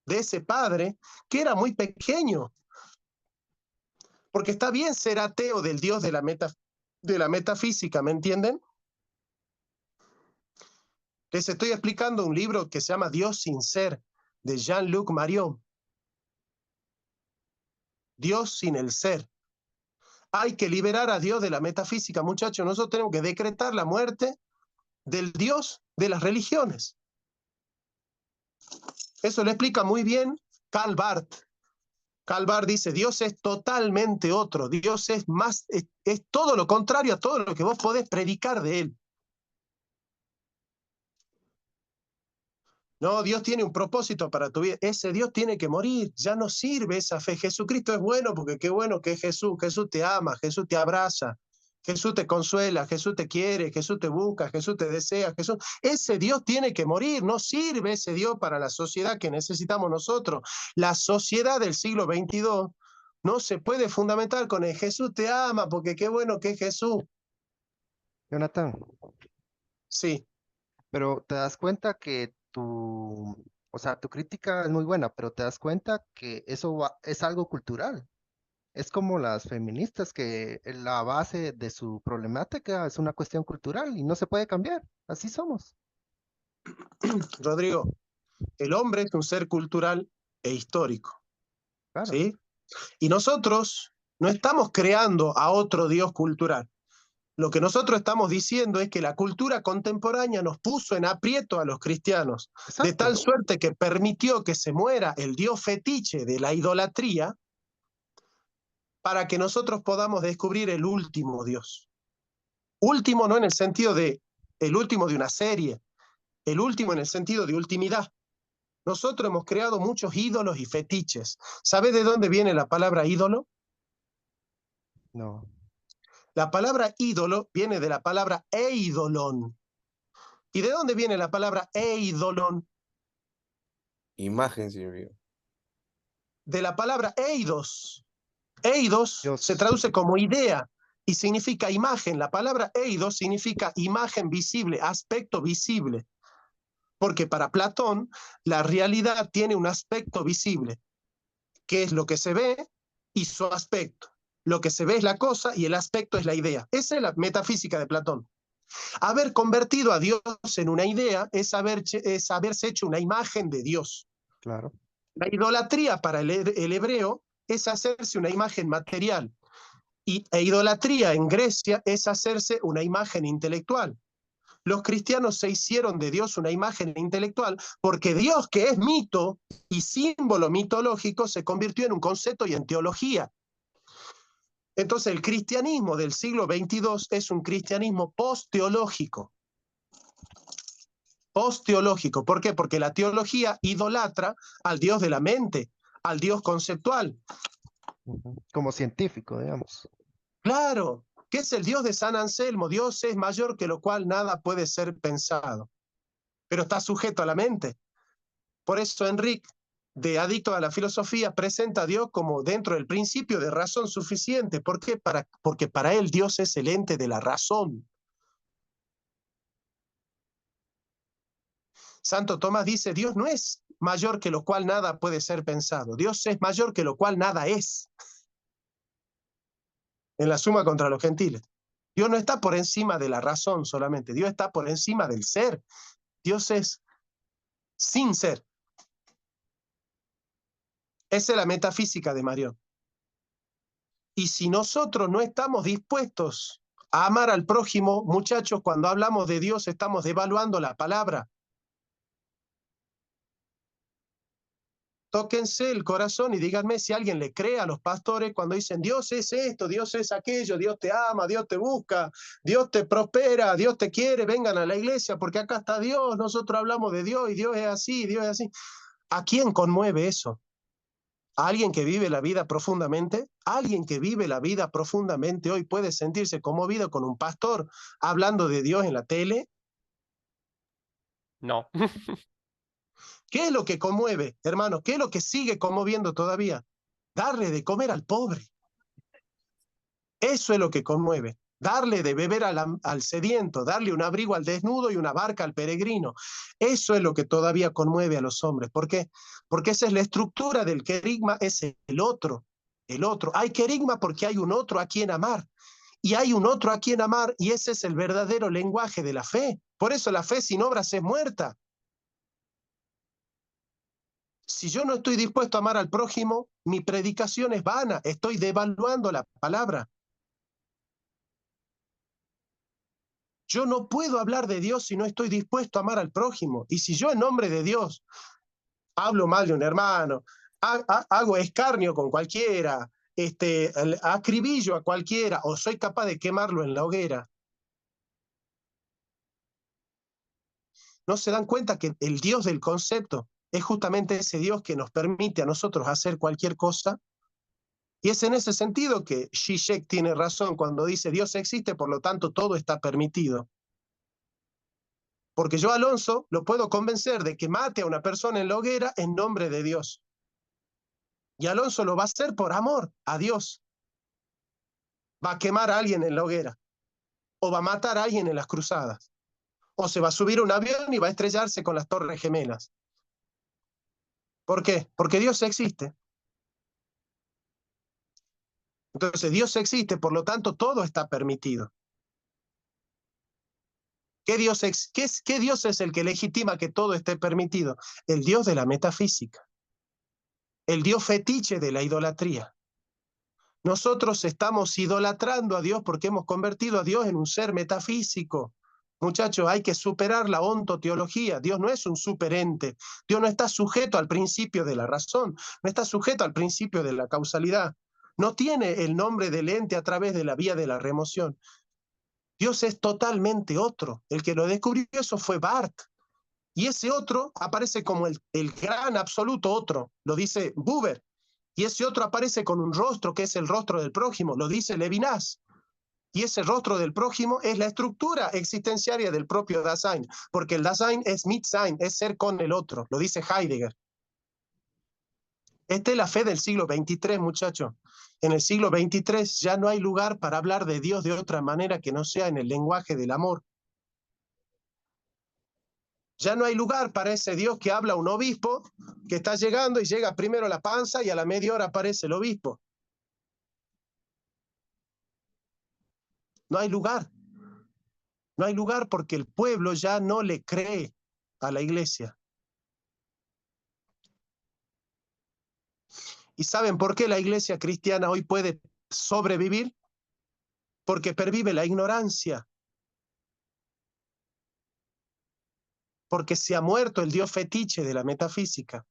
de ese padre que era muy pequeño, porque está bien ser ateo del Dios de la metafísica, ¿me entienden? Les estoy explicando un libro que se llama Dios sin ser, de Jean-Luc Marion. Dios sin el ser. Hay que liberar a Dios de la metafísica, muchachos. Nosotros tenemos que decretar la muerte del Dios de las religiones. Eso lo explica muy bien Karl Barth. Karl Barth dice, Dios es totalmente otro. Dios es más, es todo lo contrario a todo lo que vos podés predicar de él. No, Dios tiene un propósito para tu vida. Ese Dios tiene que morir. Ya no sirve esa fe. Jesucristo es bueno porque qué bueno que es Jesús. Jesús te ama, Jesús te abraza, Jesús te consuela, Jesús te quiere, Jesús te busca, Jesús te desea, Jesús. Ese Dios tiene que morir. No sirve ese Dios para la sociedad que necesitamos nosotros. La sociedad del siglo XXII no se puede fundamentar con el Jesús te ama porque qué bueno que es Jesús. Jonathan, Sí, pero te das cuenta que o sea, tu crítica es muy buena, pero te das cuenta que es algo cultural. Es como las feministas que la base de su problemática es una cuestión cultural y no se puede cambiar. Así somos. Rodrigo, el hombre es un ser cultural e histórico, Claro, ¿sí? Y nosotros no estamos creando a otro Dios cultural. Lo que nosotros estamos diciendo es que la cultura contemporánea nos puso en aprieto a los cristianos, de exacto. tal suerte que permitió que se muera el Dios fetiche de la idolatría para que nosotros podamos descubrir el último Dios. Último no en el sentido de el último de una serie, el último en el sentido de ultimidad. Nosotros hemos creado muchos ídolos y fetiches. ¿Sabe de dónde viene la palabra ídolo? No. La palabra ídolo viene de la palabra eidolon. ¿Y de dónde viene la palabra eidolon? Imagen significa. De la palabra eidos. Eidos se Dios. traduce como idea y significa imagen. La palabra eidos significa imagen visible, aspecto visible. Porque para Platón la realidad tiene un aspecto visible, que es lo que se ve y su aspecto. Lo que se ve es la cosa y el aspecto es la idea. Esa es la metafísica de Platón. Haber convertido a Dios en una idea es haberse hecho una imagen de Dios. Claro. La idolatría para el hebreo es hacerse una imagen material e idolatría en Grecia es hacerse una imagen intelectual. Los cristianos se hicieron de Dios una imagen intelectual porque Dios, que es mito y símbolo mitológico, se convirtió en un concepto y en teología. Entonces el cristianismo del siglo XXII es un cristianismo post-teológico. Post-teológico. ¿Por qué? Porque la teología idolatra al Dios de la mente, al Dios conceptual. Como científico, digamos. Claro, que es el Dios de San Anselmo. Dios es mayor que lo cual nada puede ser pensado, pero está sujeto a la mente. Por eso Enrique, de Adicto a la Filosofía, presenta a Dios como dentro del principio de razón suficiente. ¿Por qué? Porque para él Dios es el ente de la razón. Santo Tomás dice, Dios no es mayor que lo cual nada puede ser pensado. Dios es mayor que lo cual nada es. En la Suma contra los Gentiles. Dios no está por encima de la razón solamente. Dios está por encima del ser. Dios es sin ser. Esa es la metafísica de Marión. Y si nosotros no estamos dispuestos a amar al prójimo, muchachos, cuando hablamos de Dios estamos devaluando la palabra. Tóquense el corazón y díganme si alguien le cree a los pastores cuando dicen Dios es esto, Dios es aquello, Dios te ama, Dios te busca, Dios te prospera, Dios te quiere, vengan a la iglesia porque acá está Dios, nosotros hablamos de Dios y Dios es así, Dios es así. ¿A quién conmueve eso? ¿A alguien que vive la vida profundamente? ¿Alguien que vive la vida profundamente hoy puede sentirse conmovido con un pastor hablando de Dios en la tele? No. ¿Qué es lo que conmueve, hermanos? ¿Qué es lo que sigue conmoviendo todavía? Darle de comer al pobre. Eso es lo que conmueve. Darle de beber al sediento, darle un abrigo al desnudo y una barca al peregrino. Eso es lo que todavía conmueve a los hombres. ¿Por qué? Porque esa es la estructura del querigma, es el otro. El otro. Hay querigma porque hay un otro a quien amar. Y hay un otro a quien amar y ese es el verdadero lenguaje de la fe. Por eso la fe sin obras es muerta. Si yo no estoy dispuesto a amar al prójimo, mi predicación es vana, estoy devaluando la palabra. Yo no puedo hablar de Dios si no estoy dispuesto a amar al prójimo. Y si yo en nombre de Dios hablo mal de un hermano, hago escarnio con cualquiera, acribillo a cualquiera o soy capaz de quemarlo en la hoguera, ¿no se dan cuenta que el Dios del concepto es justamente ese Dios que nos permite a nosotros hacer cualquier cosa? Y es en ese sentido que Zizek tiene razón cuando dice Dios existe, por lo tanto todo está permitido. Porque yo, Alonso, lo puedo convencer de que mate a una persona en la hoguera en nombre de Dios. Y Alonso lo va a hacer por amor a Dios. Va a quemar a alguien en la hoguera. O va a matar a alguien en las cruzadas. O se va a subir a un avión y va a estrellarse con las Torres Gemelas. ¿Por qué? Porque Dios existe. Entonces Dios existe, por lo tanto todo está permitido. ¿Qué Dios es el que legitima que todo esté permitido? El Dios de la metafísica, el Dios fetiche de la idolatría. Nosotros estamos idolatrando a Dios porque hemos convertido a Dios en un ser metafísico. Muchachos, hay que superar la ontoteología. Dios no es un superente. Dios no está sujeto al principio de la razón, no está sujeto al principio de la causalidad. No tiene el nombre del ente a través de la vía de la remoción. Dios es totalmente otro. El que lo descubrió eso fue Barth. Y ese otro aparece como el gran absoluto otro, lo dice Buber. Y ese otro aparece con un rostro que es el rostro del prójimo, lo dice Levinas. Y ese rostro del prójimo es la estructura existenciaria del propio Dasein, porque el Dasein es Mitsein, es ser con el otro, lo dice Heidegger. Esta es la fe del siglo XXIII, muchachos. En el siglo XXIII ya no hay lugar para hablar de Dios de otra manera que no sea en el lenguaje del amor. Ya no hay lugar para ese Dios que habla un obispo que está llegando y llega primero a la panza y a la media hora aparece el obispo. No hay lugar. No hay lugar porque el pueblo ya no le cree a la iglesia. ¿Y saben por qué la iglesia cristiana hoy puede sobrevivir? Porque pervive la ignorancia. Porque se ha muerto el Dios fetiche de la metafísica.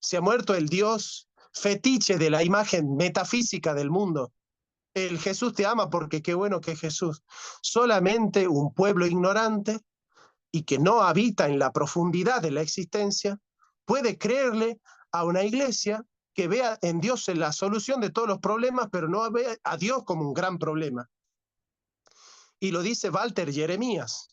Se ha muerto el Dios fetiche de la imagen metafísica del mundo. El Jesús te ama porque qué bueno que es Jesús. Solamente un pueblo ignorante y que no habita en la profundidad de la existencia puede creerle a una iglesia que vea en Dios la solución de todos los problemas, pero no ve a Dios como un gran problema. Y lo dice Walter Jeremías.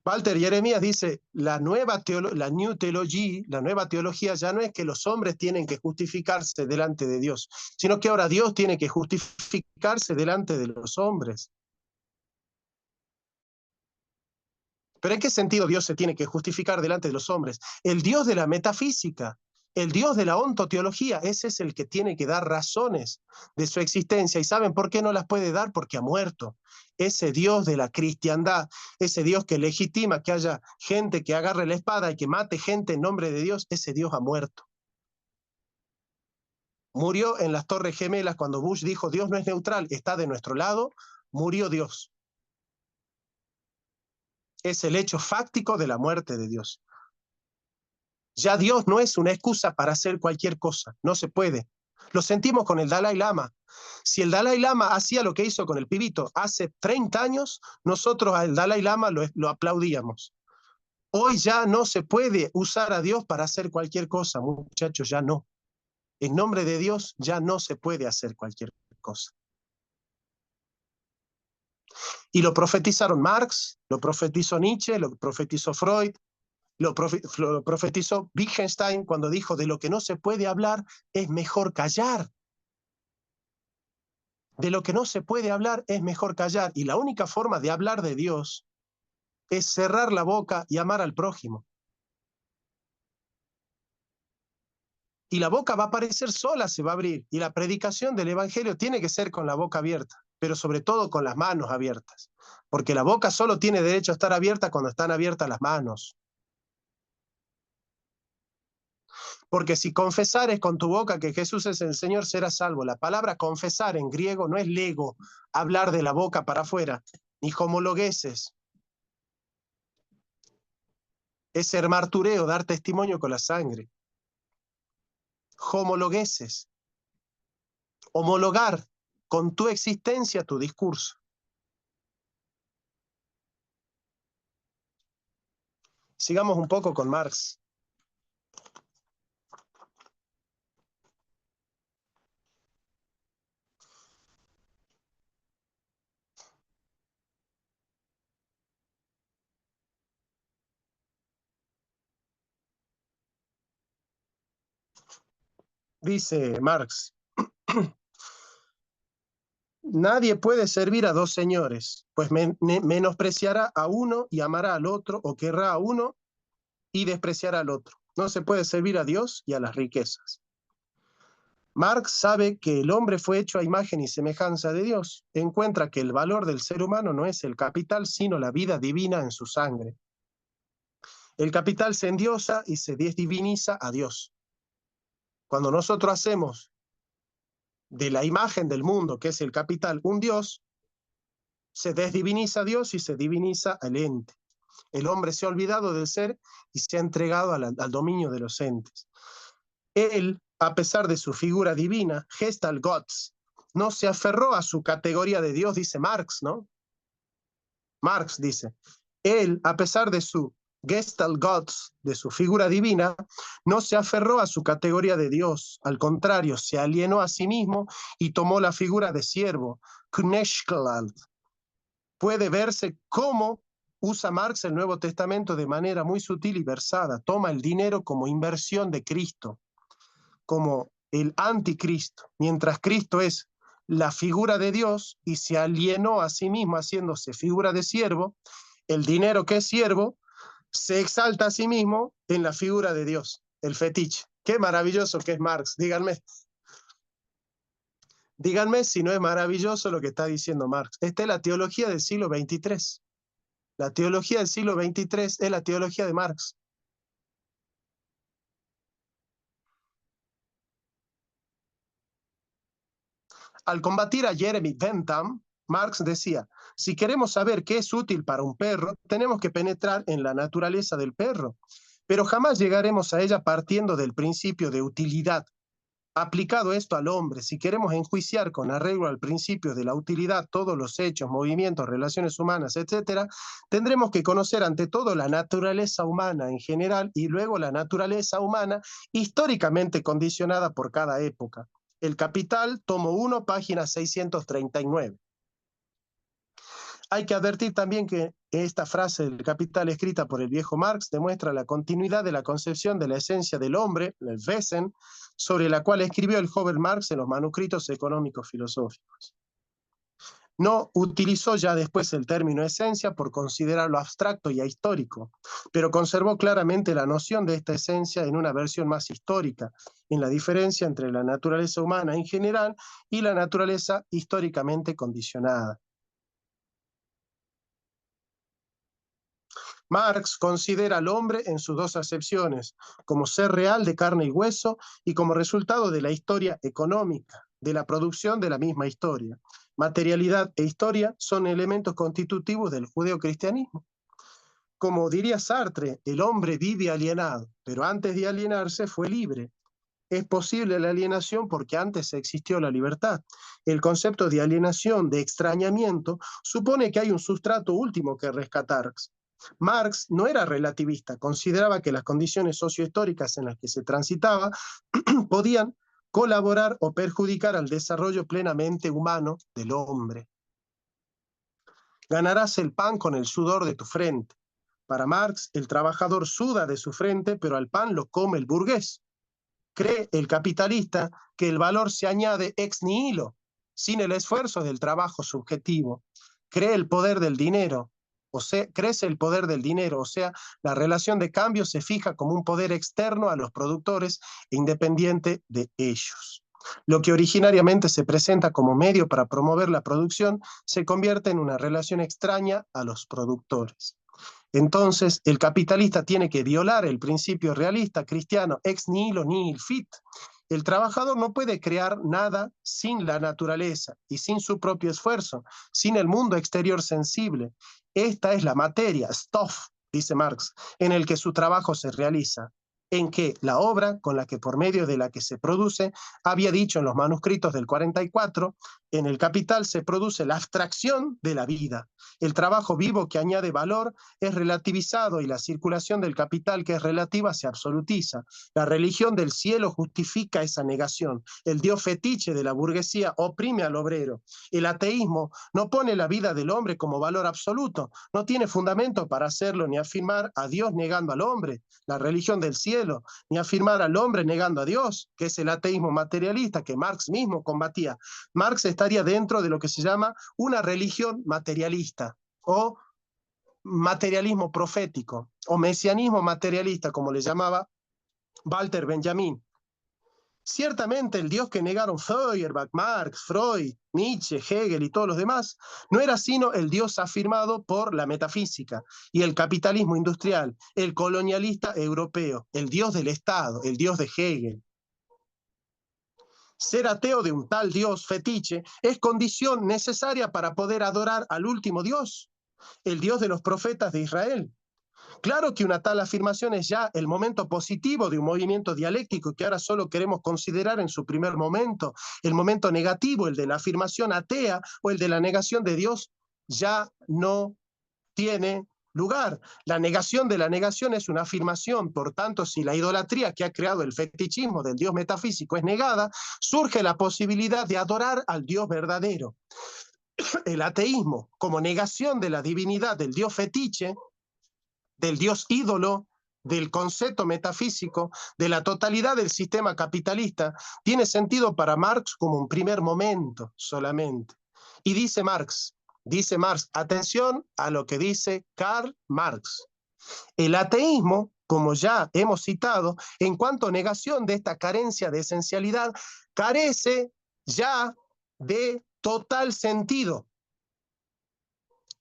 Walter Jeremías dice, la nueva teología ya no es que los hombres tienen que justificarse delante de Dios, sino que ahora Dios tiene que justificarse delante de los hombres. ¿Pero en qué sentido Dios se tiene que justificar delante de los hombres? El Dios de la metafísica, el Dios de la ontoteología, ese es el que tiene que dar razones de su existencia. ¿Y saben por qué no las puede dar? Porque ha muerto. Ese Dios de la cristiandad, ese Dios que legitima que haya gente que agarre la espada y que mate gente en nombre de Dios, ese Dios ha muerto. Murió en las Torres Gemelas cuando Bush dijo, Dios no es neutral, está de nuestro lado, murió Dios. Es el hecho fáctico de la muerte de Dios. Ya Dios no es una excusa para hacer cualquier cosa, no se puede. Lo sentimos con el Dalai Lama. Si el Dalai Lama hacía lo que hizo con el pibito hace 30 años, nosotros al Dalai Lama lo aplaudíamos. Hoy ya no se puede usar a Dios para hacer cualquier cosa, muchachos, ya no. En nombre de Dios ya no se puede hacer cualquier cosa. Y lo profetizaron Marx, lo profetizó Nietzsche, lo profetizó Freud, lo profetizó Wittgenstein cuando dijo, de lo que no se puede hablar es mejor callar. De lo que no se puede hablar es mejor callar. Y la única forma de hablar de Dios es cerrar la boca y amar al prójimo. Y la boca va a aparecer sola, se va a abrir. Y la predicación del Evangelio tiene que ser con la boca abierta, pero sobre todo con las manos abiertas. Porque la boca solo tiene derecho a estar abierta cuando están abiertas las manos. Porque si confesares con tu boca que Jesús es el Señor, serás salvo. La palabra confesar en griego no es lego, hablar de la boca para afuera, ni homologueses. Es ser martureo, dar testimonio con la sangre. Homologueses. Homologar con tu existencia tu discurso. Sigamos un poco con Marx. Dice Marx, nadie puede servir a dos señores, pues menospreciará a uno y amará al otro, o querrá a uno y despreciará al otro. No se puede servir a Dios y a las riquezas. Marx sabe que el hombre fue hecho a imagen y semejanza de Dios. Encuentra que el valor del ser humano no es el capital, sino la vida divina en su sangre. El capital se endiosa y se desdiviniza a Dios. Cuando nosotros hacemos de la imagen del mundo, que es el capital, un Dios, se desdiviniza a Dios y se diviniza al ente. El hombre se ha olvidado del ser y se ha entregado al dominio de los entes. Él, a pesar de su figura divina, Gestaltgott, no se aferró a su categoría de Dios, dice Marx, ¿no? Marx dice, él, a pesar de su Gestaltgott, de su figura divina, no se aferró a su categoría de Dios, al contrario, se alienó a sí mismo y tomó la figura de siervo, Knechtgestalt. Puede verse cómo usa Marx el Nuevo Testamento de manera muy sutil y versada. Toma el dinero como inversión de Cristo, como el anticristo, mientras Cristo es la figura de Dios y se alienó a sí mismo haciéndose figura de siervo. El dinero que es siervo se exalta a sí mismo en la figura de Dios, el fetiche. Qué maravilloso que es Marx, díganme. Díganme si no es maravilloso lo que está diciendo Marx. Esta es la teología del siglo XXIII. La teología del siglo XXIII es la teología de Marx. Al combatir a Jeremy Bentham, Marx decía, si queremos saber qué es útil para un perro, tenemos que penetrar en la naturaleza del perro, pero jamás llegaremos a ella partiendo del principio de utilidad. Aplicado esto al hombre, si queremos enjuiciar con arreglo al principio de la utilidad todos los hechos, movimientos, relaciones humanas, etc., tendremos que conocer ante todo la naturaleza humana en general y luego la naturaleza humana históricamente condicionada por cada época. El Capital, tomo 1, página 639. Hay que advertir también que esta frase del Capital escrita por el viejo Marx demuestra la continuidad de la concepción de la esencia del hombre, el Wesen, sobre la cual escribió el joven Marx en los manuscritos económicos filosóficos. No utilizó ya después el término esencia por considerarlo abstracto y ahistórico, pero conservó claramente la noción de esta esencia en una versión más histórica, en la diferencia entre la naturaleza humana en general y la naturaleza históricamente condicionada. Marx considera al hombre en sus dos acepciones, como ser real de carne y hueso y como resultado de la historia económica, de la producción de la misma historia. Materialidad e historia son elementos constitutivos del judeocristianismo. Como diría Sartre, el hombre vive alienado, pero antes de alienarse fue libre. Es posible la alienación porque antes existió la libertad. El concepto de alienación, de extrañamiento, supone que hay un sustrato último que rescatar. Marx no era relativista, consideraba que las condiciones sociohistóricas en las que se transitaba podían colaborar o perjudicar al desarrollo plenamente humano del hombre. Ganarás el pan con el sudor de tu frente. Para Marx, el trabajador suda de su frente, pero al pan lo come el burgués. Cree el capitalista que el valor se añade ex nihilo, sin el esfuerzo del trabajo subjetivo. Cree el poder del dinero, crece el poder del dinero, o sea, la relación de cambio se fija como un poder externo a los productores e independiente de ellos. Lo que originariamente se presenta como medio para promover la producción se convierte en una relación extraña a los productores. Entonces, el capitalista tiene que violar el principio realista cristiano ex nihilo nihil fit. El trabajador no puede crear nada sin la naturaleza y sin su propio esfuerzo, sin el mundo exterior sensible. Esta es la materia, Stoff, dice Marx, en el que su trabajo se realiza, en que la obra con la que por medio de la que se produce, había dicho en los manuscritos del 44, en el Capital se produce la abstracción de la vida. El trabajo vivo que añade valor es relativizado y la circulación del capital que es relativa se absolutiza. La religión del cielo justifica esa negación. El Dios fetiche de la burguesía oprime al obrero. El ateísmo no pone la vida del hombre como valor absoluto. No tiene fundamento para hacerlo ni afirmar a Dios negando al hombre, la religión del cielo, ni afirmar al hombre negando a Dios, que es el ateísmo materialista que Marx mismo combatía. Marx estaría dentro de lo que se llama una religión materialista o materialismo profético o mesianismo materialista, como le llamaba Walter Benjamin. Ciertamente el Dios que negaron Feuerbach, Marx, Freud, Nietzsche, Hegel y todos los demás no era sino el Dios afirmado por la metafísica y el capitalismo industrial, el colonialista europeo, el Dios del Estado, el Dios de Hegel. Ser ateo de un tal Dios fetiche es condición necesaria para poder adorar al último Dios, el Dios de los profetas de Israel. Claro que una tal afirmación es ya el momento positivo de un movimiento dialéctico que ahora solo queremos considerar en su primer momento. El momento negativo, el de la afirmación atea o el de la negación de Dios, ya no tiene lugar. La negación de la negación es una afirmación. Por tanto, si la idolatría que ha creado el fetichismo del Dios metafísico es negada, surge la posibilidad de adorar al Dios verdadero. El ateísmo, como negación de la divinidad del Dios fetiche, del Dios ídolo, del concepto metafísico, de la totalidad del sistema capitalista, tiene sentido para Marx como un primer momento solamente. Y dice Marx, atención a lo que dice Karl Marx. El ateísmo, como ya hemos citado, en cuanto a negación de esta carencia de esencialidad, carece ya de total sentido.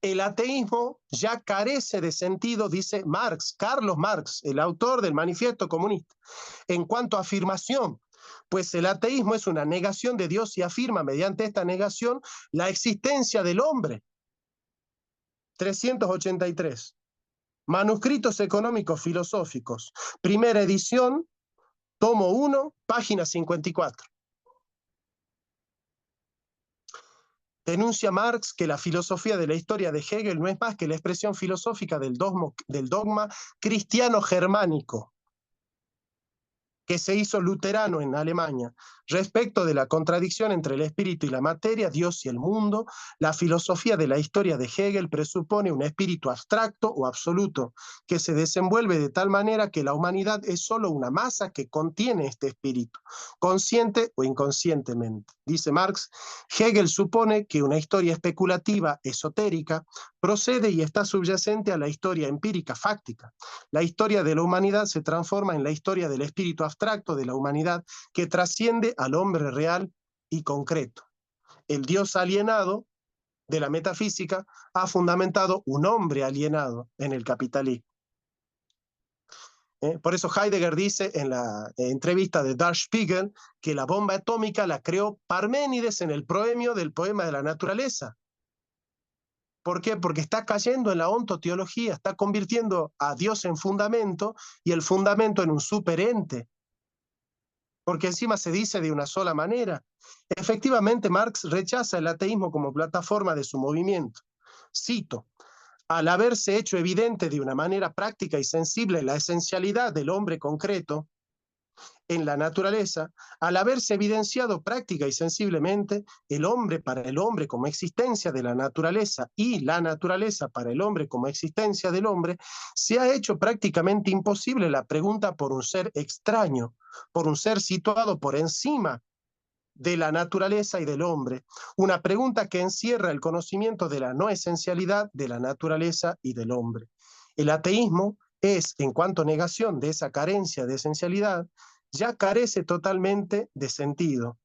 El ateísmo ya carece de sentido, dice Marx, Carlos Marx, el autor del Manifiesto Comunista, en cuanto a afirmación, pues el ateísmo es una negación de Dios y afirma mediante esta negación la existencia del hombre. 383. Manuscritos económicos filosóficos, primera edición, tomo 1, página 54. Denuncia Marx que la filosofía de la historia de Hegel no es más que la expresión filosófica del dogma cristiano germánico que se hizo luterano en Alemania. Respecto de la contradicción entre el espíritu y la materia, Dios y el mundo, la filosofía de la historia de Hegel presupone un espíritu abstracto o absoluto, que se desenvuelve de tal manera que la humanidad es solo una masa que contiene este espíritu, consciente o inconscientemente. Dice Marx, Hegel supone que una historia especulativa, esotérica, procede y está subyacente a la historia empírica fáctica. La historia de la humanidad se transforma en la historia del espíritu abstracto de la humanidad que trasciende al hombre real y concreto. El Dios alienado de la metafísica ha fundamentado un hombre alienado en el capitalismo. Por eso Heidegger dice en la entrevista de Der Spiegel que la bomba atómica la creó Parménides en el proemio del poema de la naturaleza. ¿Por qué? Porque está cayendo en la ontoteología, está convirtiendo a Dios en fundamento y el fundamento en un superente. Porque encima se dice de una sola manera. Efectivamente, Marx rechaza el ateísmo como plataforma de su movimiento. Cito, al haberse hecho evidente de una manera práctica y sensible la esencialidad del hombre concreto en la naturaleza, al haberse evidenciado práctica y sensiblemente el hombre para el hombre como existencia de la naturaleza y la naturaleza para el hombre como existencia del hombre, se ha hecho prácticamente imposible la pregunta por un ser extraño, por un ser situado por encima de la naturaleza y del hombre, una pregunta que encierra el conocimiento de la no esencialidad de la naturaleza y del hombre. El ateísmo es, en cuanto a negación de esa carencia de esencialidad, ya carece totalmente de sentido,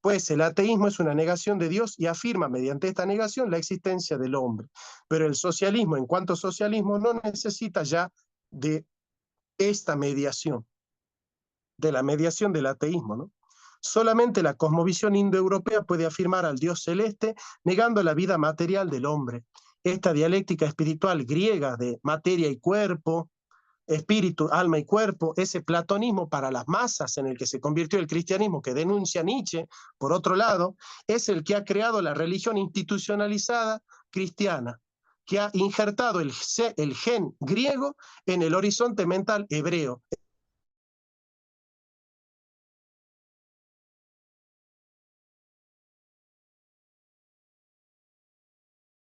pues el ateísmo es una negación de Dios y afirma mediante esta negación la existencia del hombre. Pero el socialismo, en cuanto a socialismo, no necesita ya de esta mediación, de la mediación del ateísmo, ¿no? Solamente la cosmovisión indoeuropea puede afirmar al Dios celeste negando la vida material del hombre. Esta dialéctica espiritual griega de materia y cuerpo, espíritu, alma y cuerpo, ese platonismo para las masas en el que se convirtió el cristianismo que denuncia Nietzsche, por otro lado, es el que ha creado la religión institucionalizada cristiana, que ha injertado el gen griego en el horizonte mental hebreo.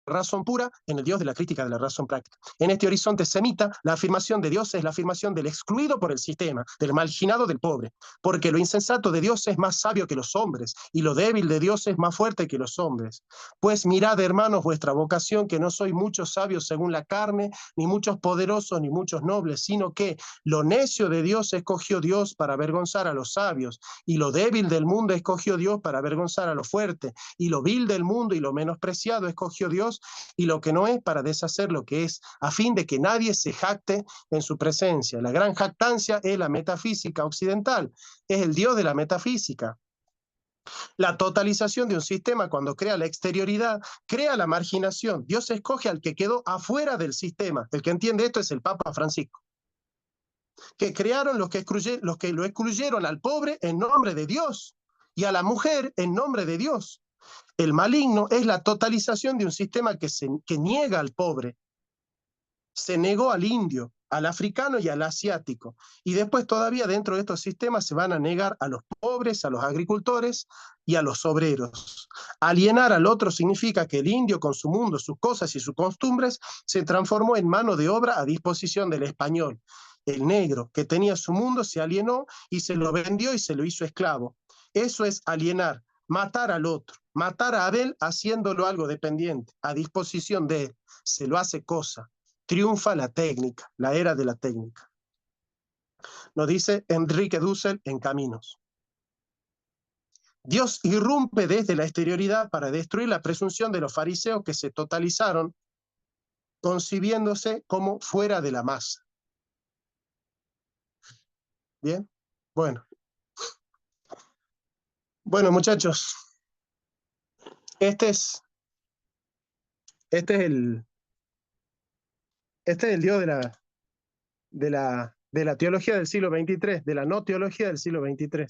razón pura en el Dios de la crítica de la razón práctica. En este horizonte semita, la afirmación de Dios es la afirmación del excluido por el sistema, del marginado, del pobre, porque lo insensato de Dios es más sabio que los hombres, y lo débil de Dios es más fuerte que los hombres. Pues mirad, hermanos, vuestra vocación, que no sois muchos sabios según la carne, ni muchos poderosos, ni muchos nobles, sino que lo necio de Dios escogió Dios para avergonzar a los sabios, y lo débil del mundo escogió Dios para avergonzar a lo fuerte, y lo vil del mundo y lo menospreciado escogió Dios, y lo que no es para deshacer lo que es, a fin de que nadie se jacte en su presencia. La gran jactancia es la metafísica occidental, es el Dios de la metafísica. La totalización de un sistema, cuando crea la exterioridad, crea la marginación. Dios escoge al que quedó afuera del sistema. El que entiende esto es el Papa Francisco. Que crearon los que lo excluyeron al pobre en nombre de Dios y a la mujer en nombre de Dios. El maligno es la totalización de un sistema que niega al pobre. Se negó al indio, al africano y al asiático. Y después todavía dentro de estos sistemas se van a negar a los pobres, a los agricultores y a los obreros. Alienar al otro significa que el indio, con su mundo, sus cosas y sus costumbres, se transformó en mano de obra a disposición del español. El negro, que tenía su mundo, se alienó y se lo vendió y se lo hizo esclavo. Eso es alienar, matar al otro, matar a Abel haciéndolo algo dependiente, a disposición de él. Se lo hace cosa. Triunfa la técnica, la era de la técnica. Nos dice Enrique Dussel en Caminos. Dios irrumpe desde la exterioridad para destruir la presunción de los fariseos que se totalizaron, concibiéndose como fuera de la masa. Bien, bueno. Bueno, muchachos, este es el Dios de la teología del siglo XXIII, de la no teología del siglo XXIII.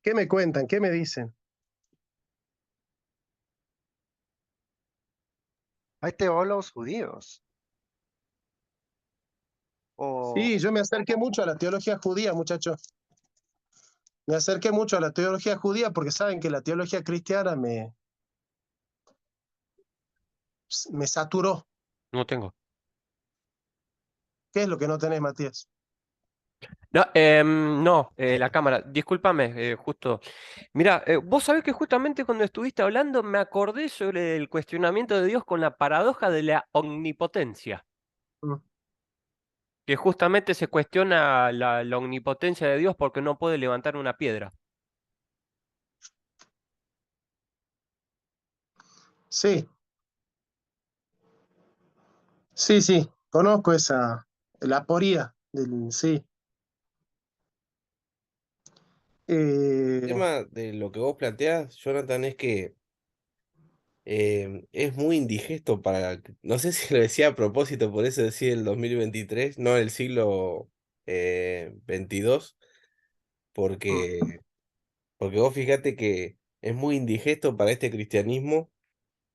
¿Qué me cuentan? ¿Qué me dicen? Hay teólogos judíos. Sí, yo me acerqué mucho a la teología judía, muchachos. Me acerqué mucho a la teología judía porque saben que la teología cristiana me saturó. No tengo. ¿Qué es lo que no tenés, Matías? No, la cámara, discúlpame, justo. Mira, vos sabés que justamente cuando estuviste hablando me acordé sobre el cuestionamiento de Dios con la paradoja de la omnipotencia, Mm. que justamente se cuestiona la omnipotencia de Dios porque no puede levantar una piedra. Sí, sí, conozco la aporía sí. El tema de lo que vos planteás, Jonathan, es que es muy indigesto no sé si lo decía a propósito, por eso decía el 2023, no el siglo XXII, porque, porque vos fíjate que es muy indigesto para este cristianismo,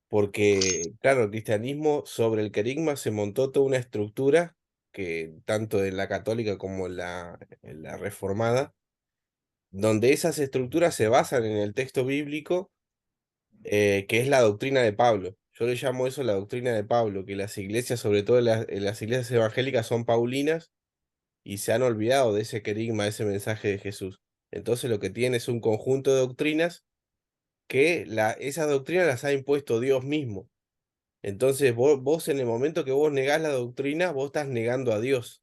porque, claro, el cristianismo sobre el querigma se montó toda una estructura que tanto en la católica como en la reformada, donde esas estructuras se basan en el texto bíblico, que es la doctrina de Pablo. Yo le llamo eso la doctrina de Pablo, que las iglesias, sobre todo las iglesias evangélicas, son paulinas y se han olvidado de ese querigma, de ese mensaje de Jesús. Entonces lo que tiene es un conjunto de doctrinas que esas doctrinas las ha impuesto Dios mismo. Entonces vos en el momento que vos negás la doctrina, vos estás negando a Dios.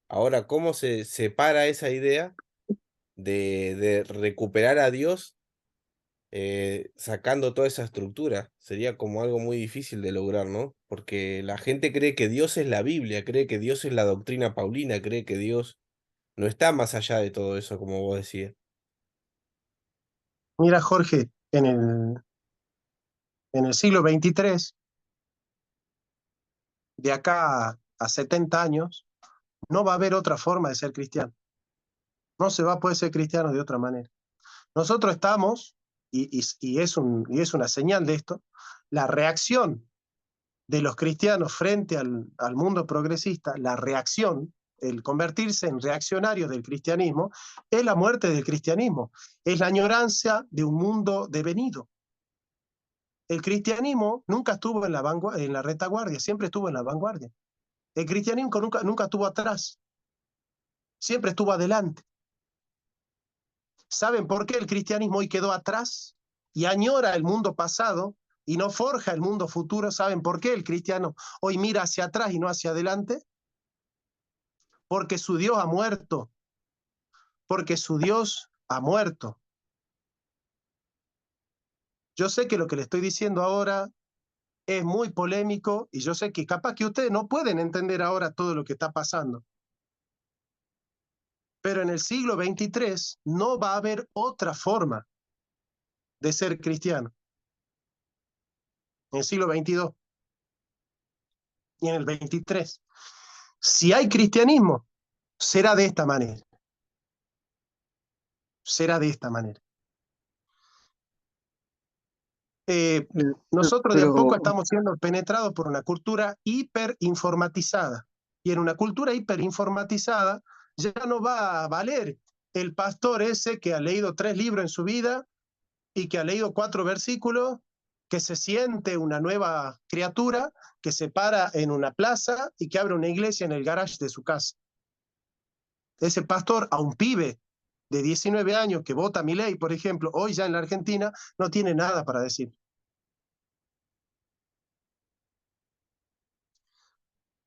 Ahora, ¿cómo se separa esa idea de recuperar a Dios sacando toda esa estructura? Sería como algo muy difícil de lograr, ¿no? Porque la gente cree que Dios es la Biblia, cree que Dios es la doctrina paulina, cree que Dios no está más allá de todo eso, como vos decías. Mira, Jorge, en el siglo XXIII, de acá a 70 años, no va a haber otra forma de ser cristiano. No se va a poder ser cristiano de otra manera. Nosotros estamos, y es una señal de esto, la reacción de los cristianos frente al mundo progresista, la reacción el convertirse en reaccionarios del cristianismo, es la muerte del cristianismo, es la añoranza de un mundo devenido. El cristianismo nunca estuvo en la retaguardia, siempre estuvo en la vanguardia. El cristianismo nunca estuvo atrás, siempre estuvo adelante. ¿Saben por qué el cristianismo hoy quedó atrás y añora el mundo pasado y no forja el mundo futuro? ¿Saben por qué el cristiano hoy mira hacia atrás y no hacia adelante? Porque su Dios ha muerto. Porque su Dios ha muerto. Yo sé que lo que le estoy diciendo ahora es muy polémico y yo sé que capaz que ustedes no pueden entender ahora todo lo que está pasando. Pero en el siglo XXIII no va a haber otra forma de ser cristiano. En el siglo XXII y en el XXIII. Si hay cristianismo, será de esta manera. Será de esta manera. Nosotros de a poco estamos siendo penetrados por una cultura hiperinformatizada. Y en una cultura hiperinformatizada ya no va a valer el pastor ese que ha leído 3 libros en su vida y que ha leído 4 versículos, que se siente una nueva criatura, que se para en una plaza y que abre una iglesia en el garage de su casa. Ese pastor, a un pibe de 19 años que vota Milei, por ejemplo, hoy ya en la Argentina, no tiene nada para decir.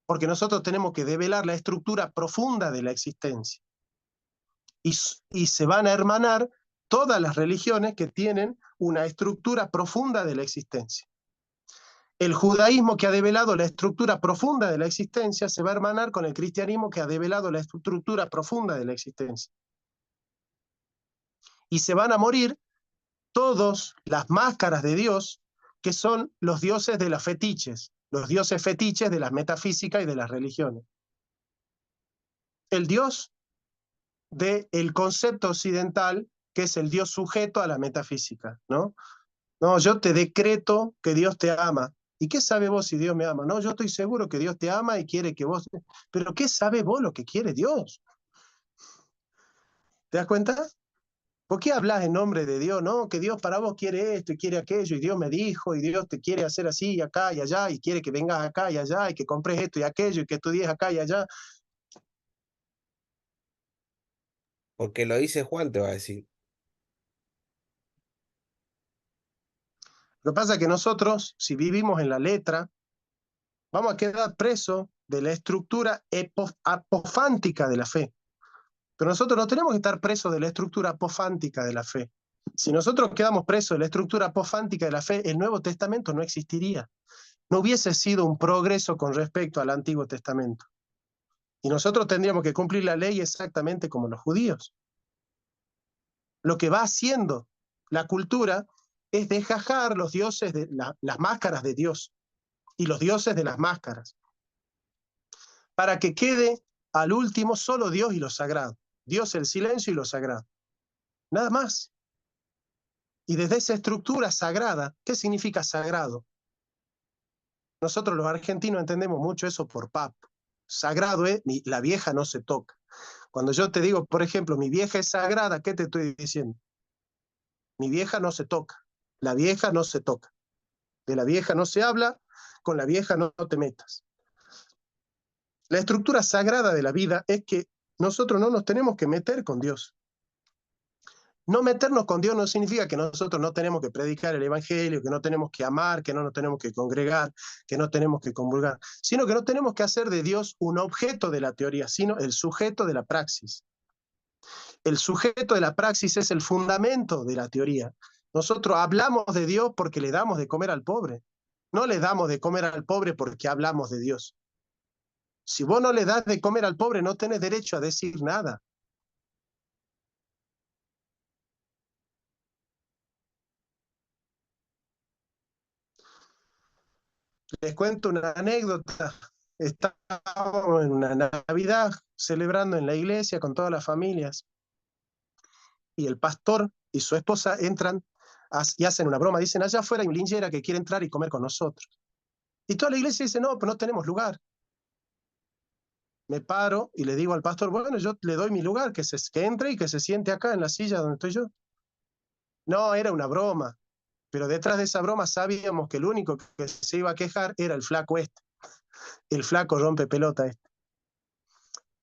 Porque nosotros tenemos que develar la estructura profunda de la existencia. Y se van a hermanar todas las religiones que tienen una estructura profunda de la existencia. El judaísmo que ha develado la estructura profunda de la existencia se va a hermanar con el cristianismo que ha develado la estructura profunda de la existencia. Y se van a morir todas las máscaras de Dios que son los dioses de las fetiches, los dioses fetiches de las metafísicas y de las religiones. El Dios del concepto occidental, que es el Dios sujeto a la metafísica, ¿no? No, yo te decreto que Dios te ama. ¿Y qué sabe vos si Dios me ama? No, yo estoy seguro que Dios te ama y quiere que vos... Pero ¿qué sabe vos lo que quiere Dios? ¿Te das cuenta? ¿Por qué hablas en nombre de Dios? No, que Dios para vos quiere esto y quiere aquello, y Dios me dijo, y Dios te quiere hacer así y acá y allá, y quiere que vengas acá y allá, y que compres esto y aquello, y que estudies acá y allá. Porque lo dice Juan, te va a decir. Lo que pasa es que nosotros, si vivimos en la letra, vamos a quedar presos de la estructura apofántica de la fe. Pero nosotros no tenemos que estar presos de la estructura apofántica de la fe. Si nosotros quedamos presos de la estructura apofántica de la fe, el Nuevo Testamento no existiría. No hubiese sido un progreso con respecto al Antiguo Testamento. Y nosotros tendríamos que cumplir la ley exactamente como los judíos. Lo que va haciendo la cultura es desgajar los dioses de las máscaras de Dios y los dioses de las máscaras, para que quede al último solo Dios y lo sagrado. Dios, el silencio y lo sagrado. Nada más. Y desde esa estructura sagrada, ¿qué significa sagrado? Nosotros los argentinos entendemos mucho eso por pap. Sagrado es, la vieja no se toca. Cuando yo te digo, por ejemplo, mi vieja es sagrada, ¿qué te estoy diciendo? Mi vieja no se toca. La vieja no se toca. De la vieja no se habla, con la vieja no te metas. La estructura sagrada de la vida es que nosotros no nos tenemos que meter con Dios. No meternos con Dios no significa que nosotros no tenemos que predicar el evangelio, que no tenemos que amar, que no nos tenemos que congregar, que no tenemos que comulgar, sino que no tenemos que hacer de Dios un objeto de la teoría, sino el sujeto de la praxis. El sujeto de la praxis es el fundamento de la teoría. Nosotros hablamos de Dios porque le damos de comer al pobre. No le damos de comer al pobre porque hablamos de Dios. Si vos no le das de comer al pobre, no tenés derecho a decir nada. Les cuento una anécdota. Estábamos en una Navidad celebrando en la iglesia con todas las familias y el pastor y su esposa entran y hacen una broma. Dicen, allá afuera hay un linchera que quiere entrar y comer con nosotros. Y toda la iglesia dice, no, pero no tenemos lugar. me paro y le digo al pastor, bueno, yo le doy mi lugar, que entre y que se siente acá en la silla donde estoy yo. No, era una broma, pero detrás de esa broma sabíamos que el único que se iba a quejar era el flaco este, el flaco rompe pelota este.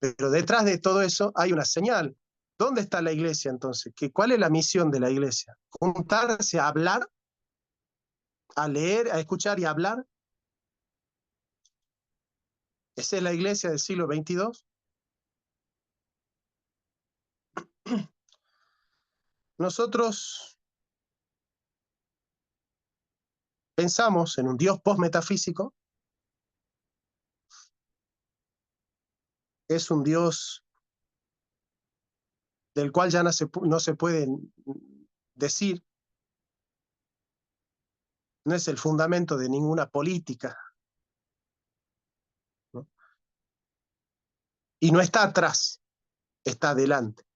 Pero detrás de todo eso hay una señal. ¿Dónde está la iglesia entonces? ¿Cuál es la misión de la iglesia? ¿Juntarse a hablar, a leer, a escuchar y a hablar? ¿Esa es la iglesia del siglo XXII? Nosotros pensamos en un Dios postmetafísico. Es un Dios del cual ya no se puede decir, no es el fundamento de ninguna política, ¿no? Y no está atrás, está adelante.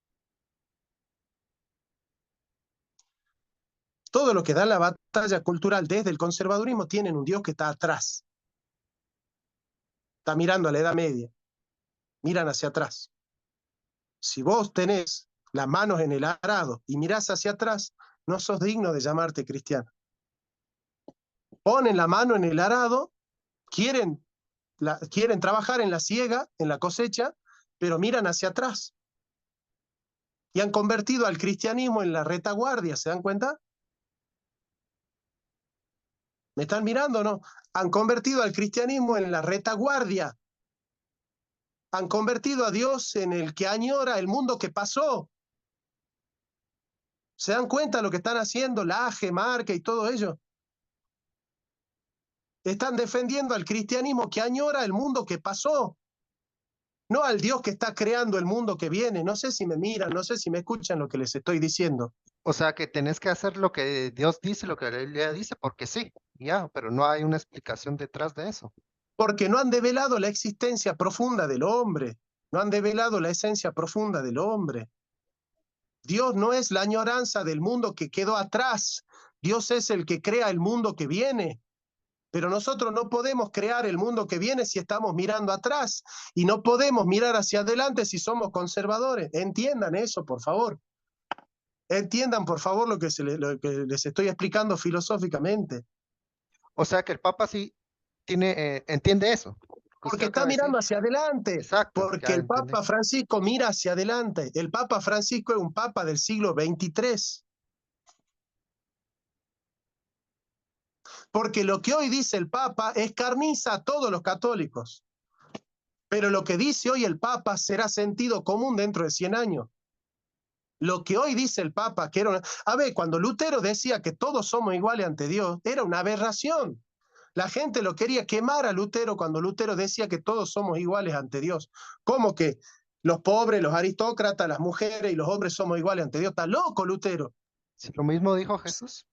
Todo lo que da la batalla cultural desde el conservadurismo tienen un Dios que está atrás. Está mirando a la Edad Media, miran hacia atrás. Si vos tenés las manos en el arado y mirás hacia atrás, no sos digno de llamarte cristiano. Ponen la mano en el arado, quieren trabajar en la siega, en la cosecha, pero miran hacia atrás. Y han convertido al cristianismo en la retaguardia, ¿se dan cuenta? ¿Me están mirando o no? Han convertido al cristianismo en la retaguardia. Han convertido a Dios en el que añora el mundo que pasó. ¿Se dan cuenta lo que están haciendo Laje, Marque y todo ello? Están defendiendo al cristianismo que añora el mundo que pasó, no al Dios que está creando el mundo que viene. No sé si me miran, no sé si me escuchan lo que les estoy diciendo. O sea que tenés que hacer lo que Dios dice, lo que la Biblia dice, porque sí, ya, pero no hay una explicación detrás de eso. Porque no han develado la existencia profunda del hombre, no han develado la esencia profunda del hombre. Dios no es la añoranza del mundo que quedó atrás, Dios es el que crea el mundo que viene. Pero nosotros no podemos crear el mundo que viene si estamos mirando atrás, y no podemos mirar hacia adelante si somos conservadores. Entiendan eso, por favor. Entiendan, por favor, lo que les estoy explicando filosóficamente. O sea que el Papa sí entiende eso. Que usted Porque está acaba de mirando decir. hacia adelante. Exacto, Porque ya el entendí. Papa Francisco mira hacia adelante. El Papa Francisco es un Papa del siglo XXIII. Porque lo que hoy dice el Papa escarniza a todos los católicos. Pero lo que dice hoy el Papa será sentido común dentro de 100 años. Lo que hoy dice el Papa, que era una... A ver, cuando Lutero decía que todos somos iguales ante Dios, era una aberración. La gente lo quería quemar a Lutero cuando Lutero decía que todos somos iguales ante Dios. ¿Cómo que los pobres, los aristócratas, las mujeres y los hombres somos iguales ante Dios? Está loco Lutero. Si lo mismo dijo Jesús.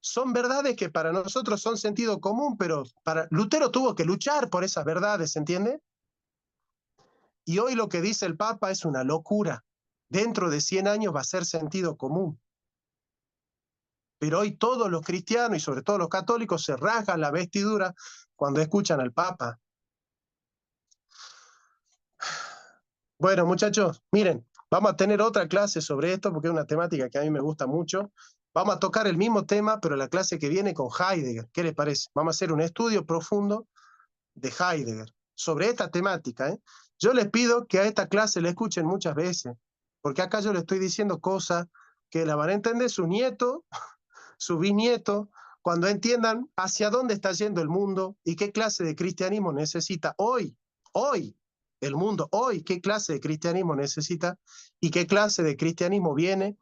Son verdades que para nosotros son sentido común, pero para Lutero tuvo que luchar por esas verdades, ¿se entiende? Y hoy lo que dice el Papa es una locura. Dentro de 100 años va a ser sentido común. Pero hoy todos los cristianos y sobre todo los católicos se rasgan la vestidura cuando escuchan al Papa. Bueno, muchachos, miren, vamos a tener otra clase sobre esto porque es una temática que a mí me gusta mucho. Vamos a tocar el mismo tema, pero la clase que viene con Heidegger. ¿Qué les parece? Vamos a hacer un estudio profundo de Heidegger sobre esta temática, ¿eh? Yo les pido que a esta clase la escuchen muchas veces, porque acá yo les estoy diciendo cosas que la van a entender su nieto, su bisnieto, cuando entiendan hacia dónde está yendo el mundo y qué clase de cristianismo necesita hoy, el mundo, hoy, qué clase de cristianismo necesita y qué clase de cristianismo viene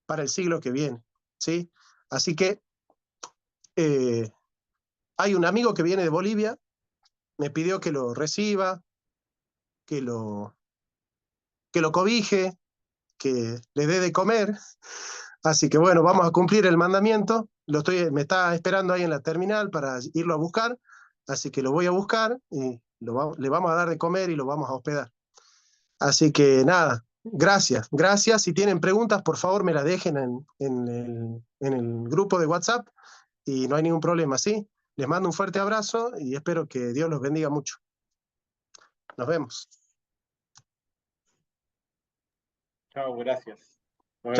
para el siglo que viene, ¿sí? Así que hay un amigo que viene de Bolivia, me pidió que lo reciba, que lo cobije, que le dé de comer. Así que bueno, vamos a cumplir el mandamiento. Me está esperando ahí en la terminal para irlo a buscar. Así que lo voy a buscar y le vamos a dar de comer y lo vamos a hospedar. Así que nada, gracias. Gracias. Si tienen preguntas, por favor me las dejen en el grupo de WhatsApp y no hay ningún problema, ¿sí? Les mando un fuerte abrazo y espero que Dios los bendiga mucho. Nos vemos. Chao, gracias.